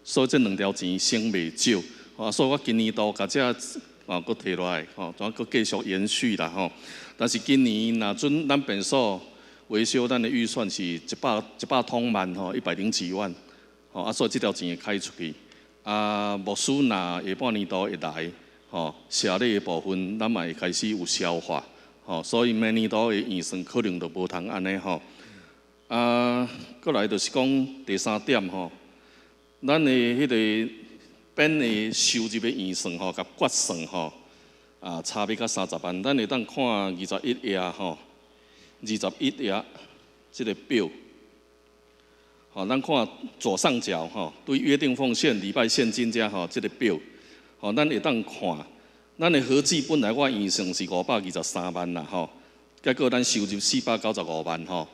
所以这2条钱省袂少。啊，所以我今年度甲这佫摕落来吼，怎佫继续延续啦吼。但是今年若准咱变数维修，咱的预算是100通万吼，102万。啊，所以这条钱会开出去。啊，牧师若下半年度会来，吼，舍礼的部分咱嘛会开始有消化，吼，所以明年度的预算可能就无通安尼吼。啊，过来就是讲第3点吼，咱的迄个本的收入的预算吼，甲决算吼，差别甲30万，咱会当看21页吼，21页这个表。好，咱看左上角吼，对约定奉献、礼拜现金遮吼，这个表，好，咱会当看，咱的合计本来我预算是523万啦吼，结果咱收入495万吼，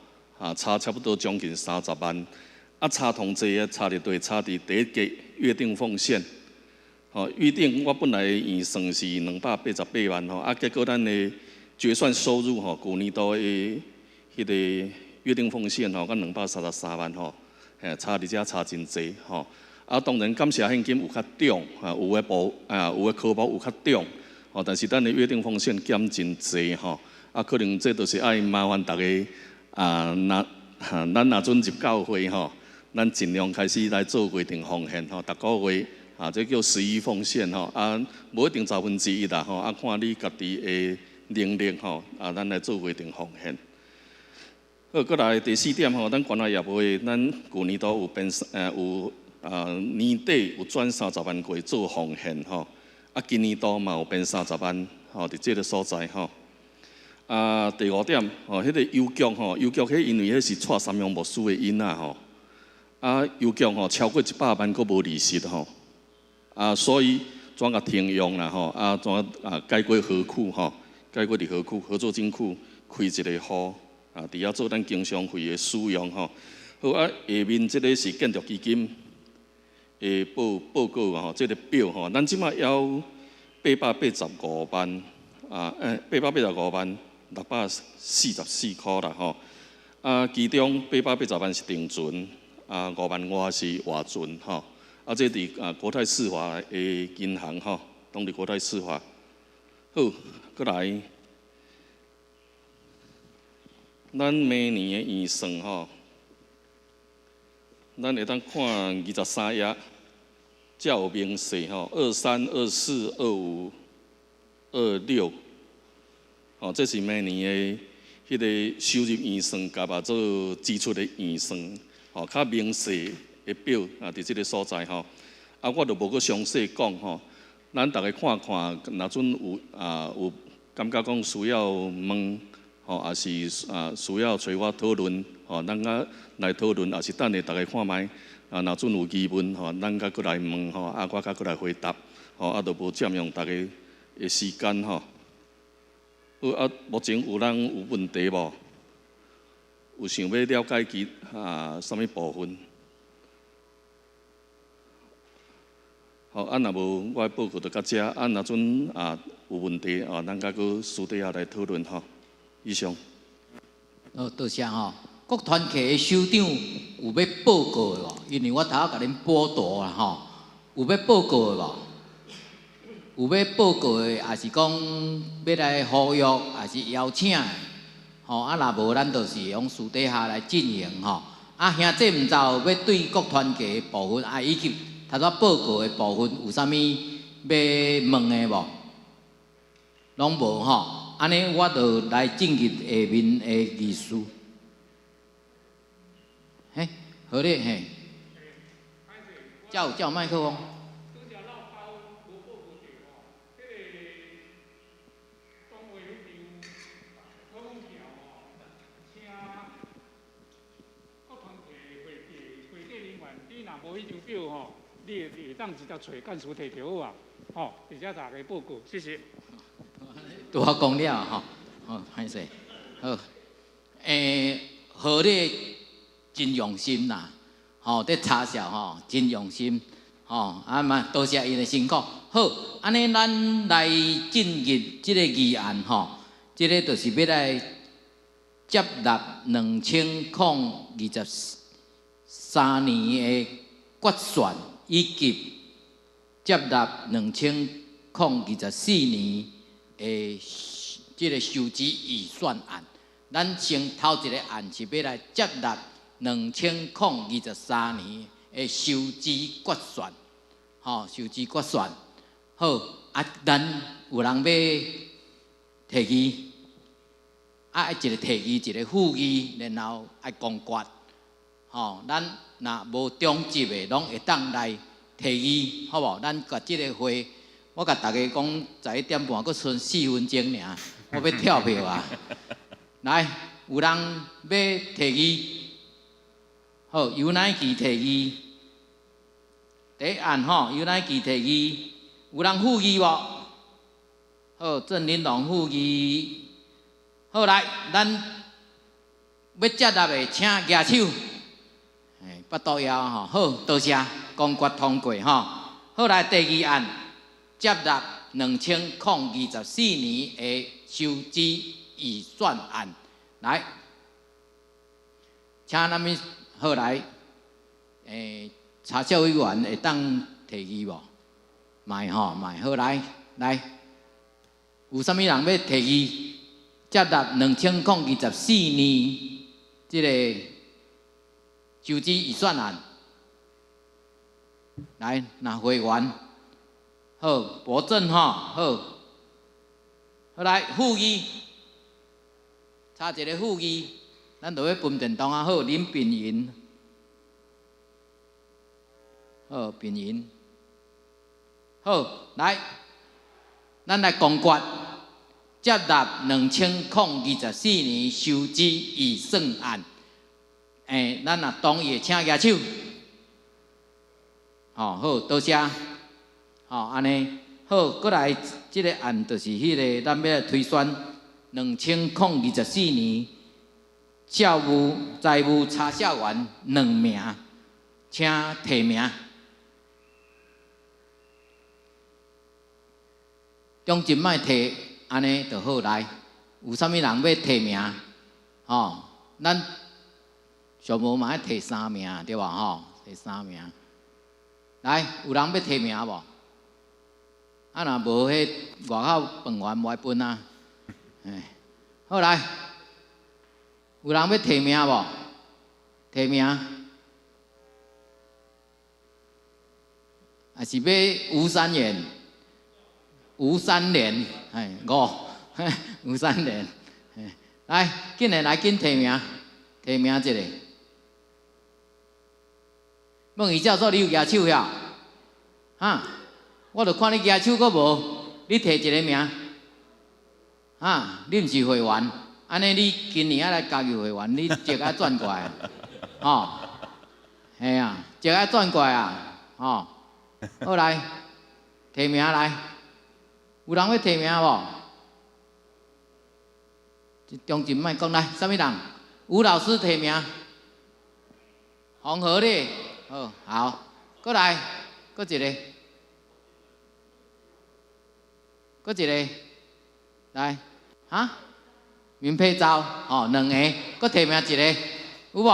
差不多将近30万，啊差同济啊，差伫对，差伫第一个约定奉献，吼，约定我本来预算是288万吼，啊结果咱的决算收入吼，旧年度的迄个约定奉献吼，甲233万吼。差伫遮差真济吼，啊当然感谢现金有较重，有诶科目有较重，吼，但是咱的约定奉献减真济吼，啊可能这都是爱麻烦大家咱若准入教会吼，咱尽量开始来做规定奉献吼，逐个月这叫11奉献吼，无一定1/10啦吼，看你家己的能力吼，咱来做规定奉献。好，过来第4点吼，咱关怀业会，咱旧年度有变年底有转30万过做奉献吼，今年度嘛有变30万吼，伫这个所在吼。第5点吼，迄个邮局吼，邮局迄因为迄是带3名牧师的囡仔吼，邮局吼超过100万佫无利息吼，所以怎甲停用啦吼，怎改过河库吼，改过伫河库合作金库开一个户。伫遐做咱经常费的使用吼，好下面这个是建筑基金的报告吼，这个表吼，咱即马要885万885万644块啦吼，其中880万是定存，5万外是外存吼，这伫国泰世华的银行吼，当伫国泰世华，好，过来。咱明年的预算吼，咱会当看23页，才有明细吼，23、24、25、26，吼，这是明年的迄个收入预算，加做支出的预算，吼，较明细的表啊，伫即个所在吼。啊，我就无搁详细讲吼。咱大家看看，若准有感觉讲需要问吼，也是需要找我讨论吼，咱甲来讨论，也是等下大家看卖啊，若准有疑问吼，咱甲过来问吼，啊，我甲过来回答吼，啊，就无占用大家的时间吼。啊，目前有人有问题无？有想要了解什么部分？好，若无我的报告就到遮。若准有问题咱甲佫私底下来讨论吼。以上。多谢吼。各团契的首长有要报告的无？因为我头仔甲恁报道啦吼，有要报告的无？有要报告的，也是讲要来呼吁，也是邀请的。吼，若无咱就是用私底下来进行吼。兄弟毋知要对各团契的部分，以及头仔报告的部分有啥物要问的无？拢无吼，安尼我就来进入下面的议事。嘿，好咧嘿，有麦克风。无迄张表吼，你会当直接找干事摕着好啊，吼，直接大家报告，谢谢。拄好讲了吼，好，歹势，好，好咧，真用心啦，吼，伫查销吼，真用心，吼，嘛多谢因的辛苦。好，安尼咱来进入即个议案吼，即个就是要来接纳2023年的决算，以及接纳2024年的即个收支预算案。咱先头一个案是要来接纳2023年的收支决算，吼，收支决算。好，咱有人要提议，一个提议，一个副议，然后爱公决。吼，咱若无中级的，拢会当来提议，好无？咱甲即个会，我甲大家讲11点半，佫剩4分钟尔，我要跳票啊！来，有人要提议，好，由乃基提议，第一案吼，由乃基提议，有人副议无？好，郑林龙副议，好来，咱要接纳的，请举手。巴肚枵吼，好，多谢，公决通过吼。好来，第二案接纳2024年的收支预算案，来，请咱们好来，查销委员会当提议无？卖吼，卖好来，有啥物人要提议接纳2024年即个收支预算案？来，那会员，好，博正吼，好来副议，差一个副议，咱就要分电动啊，好，林炳云，好，炳云，好来，咱来公决接纳2024年收支预算案。咱若同意，请举手。好，多谢。安尼好，过来即个案就是迄个，咱要推选2024年财务查销员2名，请提名。中间莫提，安尼就好来。有啥物人要提名？咱上无嘛要提3名对吧？提3名。来，有人要提名无？若无，迄外口饭员无爱分啊。好来，有人要提名无？提名，还是要吴三元？吴三连，5，吴三连。来，紧来提名，提名一个。孟仪教授，你有举手呀？啊，我著看你举手阁无，你摕一个名。啊，你毋是会员，安尼你今年来加入会员，你节爱转过来，吼，嘿啊，节爱转过来啊，吼，好来，提名来，有人要提名无？中间莫讲来，啥物人？吴老师提名，黄河咧，好，过来，搁一个，搁一个，来。啊，明佩洲哦，两个，搁提名一个，有无？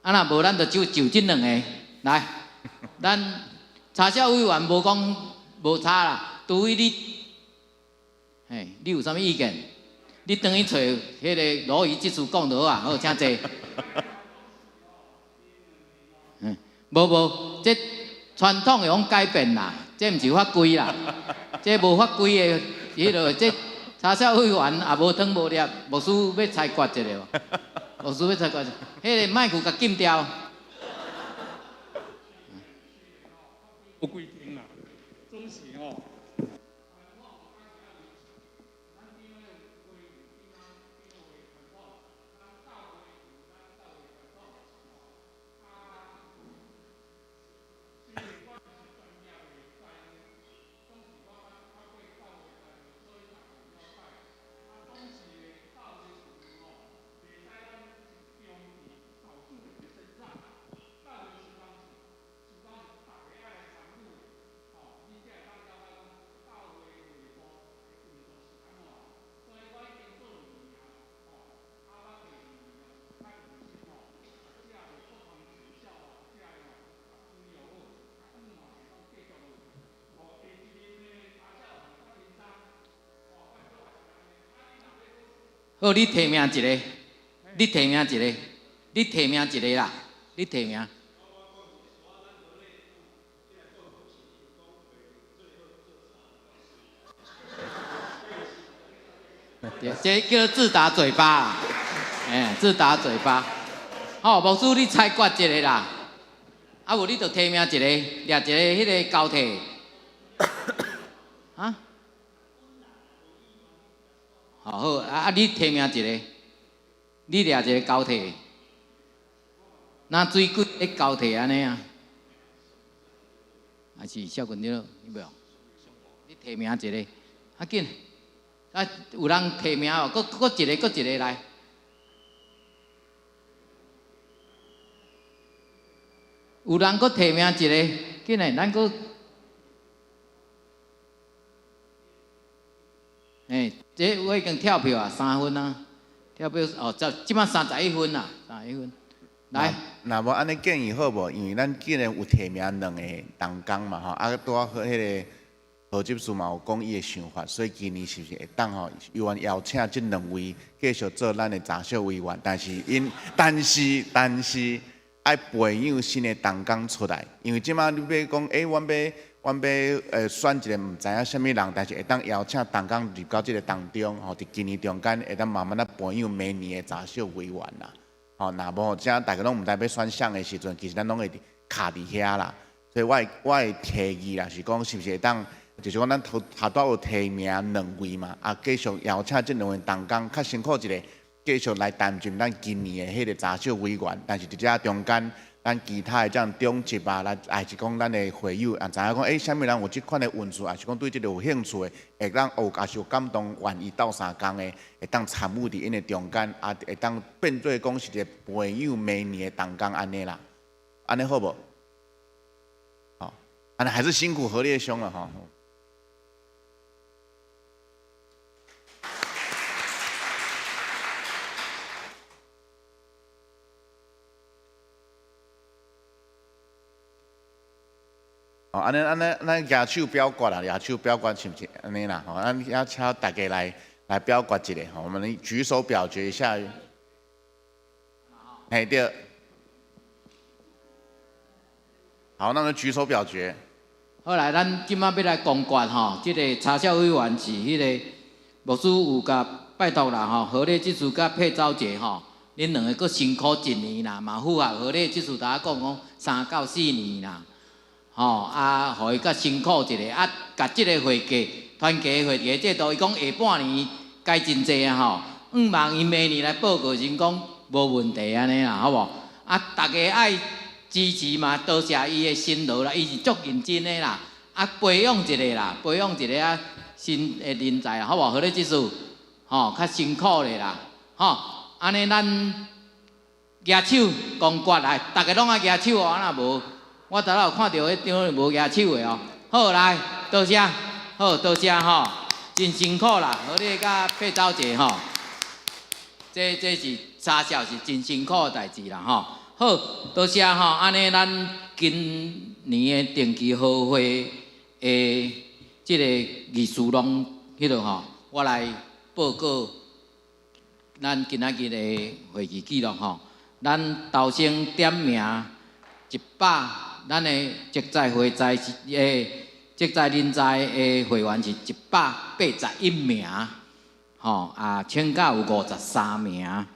啊若无，咱就这两个来。咱查销委员无讲无差啦，除非你，嘿，你有啥物意见？你等于找迄个罗伊技术讲就好啊，好，请坐。无，这传统会讲改变啦，这毋是法规啦，这无法规的迄落这。查销委员也无汤无粒，牧师要裁决一个无？牧师要裁决，迄个麦克甲禁掉。不规定啦，总是吼。好，你提名一个，你提名一个，你提名一个啦，你提名。这叫自打嘴巴啦，自打嘴巴。好，牧师你裁决一个啦，啊无你就提名一个，掠一个迄个交替。啊？好，啊你提名一个，你掠一个交替，那水鬼咧交替安尼啊？还是小群了，有无？你提名一个，啊紧，啊有人提名哦，搁一个，搁一个来。有人搁提名一个，紧来，咱搁。这我已经跳票啊，3分啊，跳票哦，即摆31分啦，31分。来，那无安尼建议好无？因为咱既然有提名2个同工嘛吼，啊拄啊迄个何执事嘛有讲伊的想法，所以今年是不是会当吼，有愿邀请这2位继续做咱的查销委员？但是爱培养新的同工出来，因为即摆你要讲，阮要选一个毋知影啥物人，但是会当邀请同工入到即个当中，吼，伫今年中间会当慢慢培养明年的查销委员啦。吼，若无这大家拢毋知要选啥的时阵，其实咱拢会卡伫遐啦。所以我的提议啦，是讲是不是会当，就是讲咱头拄有提名2位嘛，啊，继续邀请这2位同工较辛苦一个，继续来担任咱今年的迄个查销委员，但是伫遮中间。咱其他的这样中级啊，来还是讲咱的会友，啊，知影讲，啥物人有即款的运势，还是讲对即个有兴趣的，会当学，也是有感动，愿意斗相共的，会当参与伫因的中间，啊，会当变做讲是一个培养明年的同工安尼啦，安尼好无？好，安尼还是辛苦何烈兄了吼。哦，安尼，咱举手表决啦，举手表决是不是安尼啦？吼，咱要请大家来表决一下，吼，我们举手表决一下。嘿，对。好，那么举手表决。好来，咱今仔要来公决吼，即个查销委员是迄个牧师有甲拜托啦吼，何烈技术甲佩昭姐吼，恁两个搁辛苦一年啦，嘛符合好咧。即次大家讲3到4年啦，互伊较辛苦一下，甲即个会计团结会计制度，伊讲下半年改真济啊希望伊明年来报告时讲无问题安尼啦，好无？大家爱支持嘛，多谢伊的辛劳啦，伊是足认真的啦，培养一个啦，培养一个新的人才好无？好咧，即次较辛苦咧啦，安尼咱举手公决来，大家拢爱举手哦，若无我昨仔有看到迄张无举手的哦。好来，多谢，好多谢真辛苦啦，好咧，甲佩早姐这是三小是真辛苦的代志啦好，多谢安尼咱今年的定期好会的即个艺术拢迄落我来报告。咱今仔日的会议记录咱投生点名100，咱的职在会在职在人才的会员是181名，请假有53名，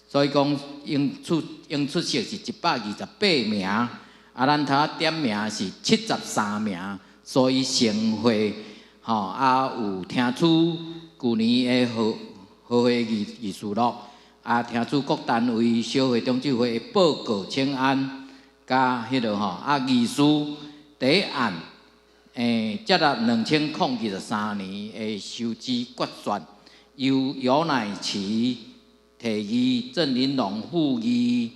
所以讲应出席是128名，咱头点名是73名，所以成会有听取旧年的好会议事录，听取各单位小会中执会的报告请安，甲迄落议事第一案，接纳2023年的收支决算，由姚乃琪提议，郑林龙副议，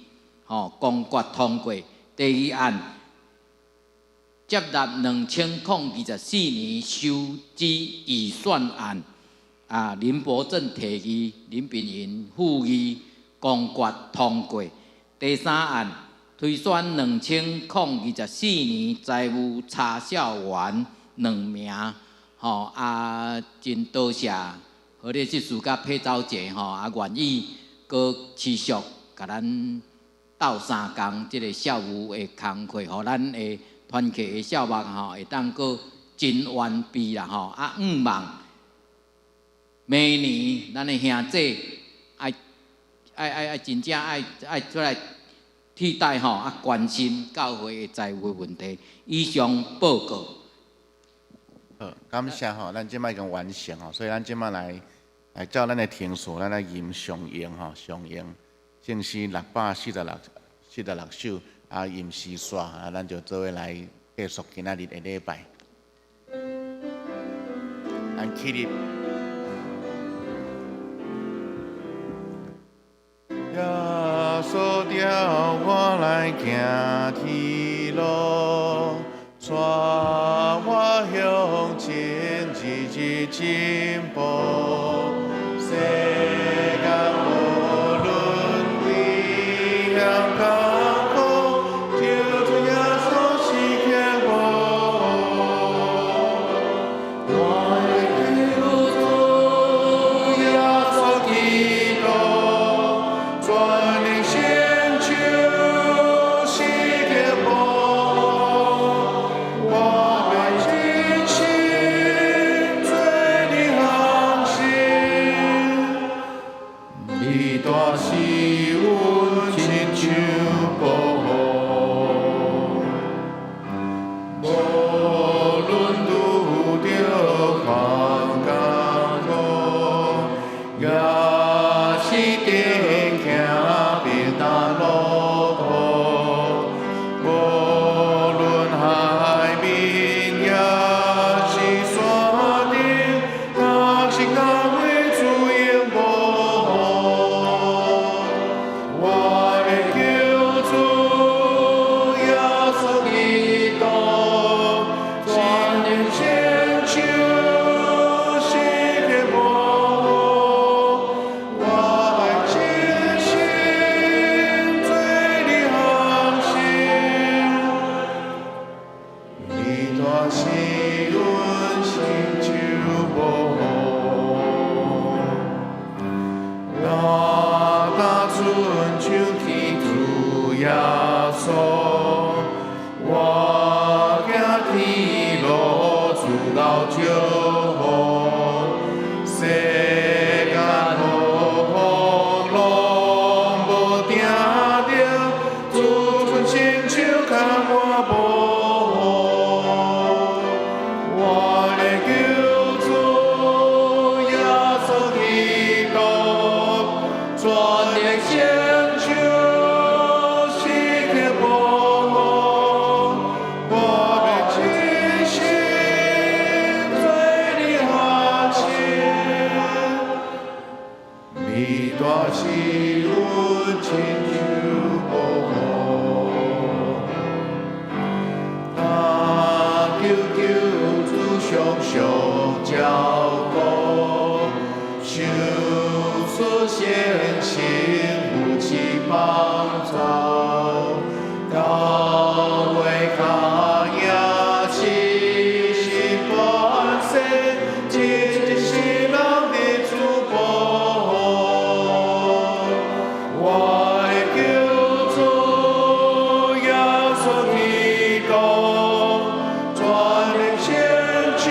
公决通过。第二案，接纳2024年收支预算案。林伯正提议，林炳云副议公决通过。第三案，推选2024年财务查销员2名，真多谢，好咧，即次甲佩早姐愿意搁持续甲咱斗3工，即个校务的工课，互咱的团契的校目会当搁真完备啦希望。明年，咱的兄弟爱真正爱出来替代关心教会的财务问题。以上报告。好，感谢咱即摆已经完成所以咱即摆来照咱的听数，咱来吟上英上英，正诗646首，吟诗刷咱就做伙来继续今仔日的礼拜。咱起立。耶稣调我来行天路，带我向前日日进步。世间无论危险艰苦，就主耶稣是牵我。我的救主耶稣基督。专灵献求是天父，我们尽心最的航行，你大是阮亲像保护，无论拄着坎艰苦，也是定行平淡路途，无论海面也是山顶，若是甘为主应保护。我的救主耶稣基督，全能献求是天父。我爱尽心最的航行，你大是阮心像保护，我敢尊像天主耶稣，我行天路自老招呼，世间路风拢无你大是阮亲像保护，啊求求主常常照顾，受出先生扶持帮助，到尾脚也是心欢喜，真是人的主保护。我会求主耶稣基督，全力伸手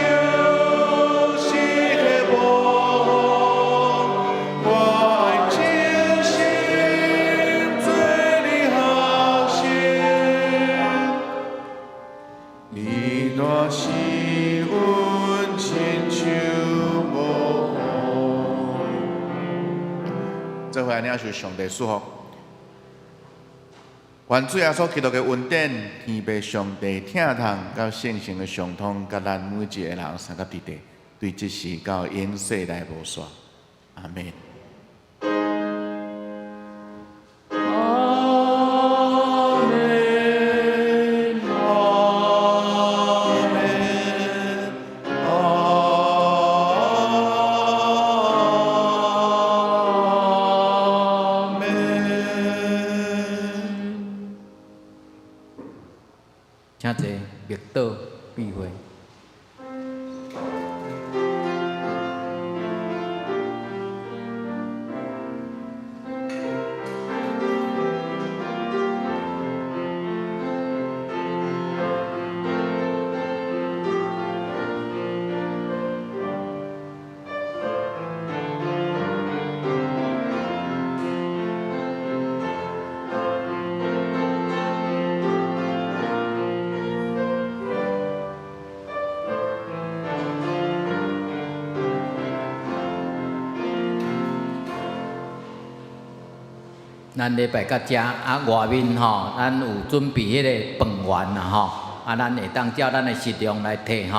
是的保护。我会真心做你学生，你若是阮亲像保护。做伙领受上帝祝福。愿主耶稣基督的恩典、天父上帝疼痛、甲圣神的相通，甲咱每一个人三甲地地，对即时到永世来无煞。阿门。请坐，默祷闭会。咱礼拜到遮，外面咱有准备迄个饭圆咱会当照咱的食量来摕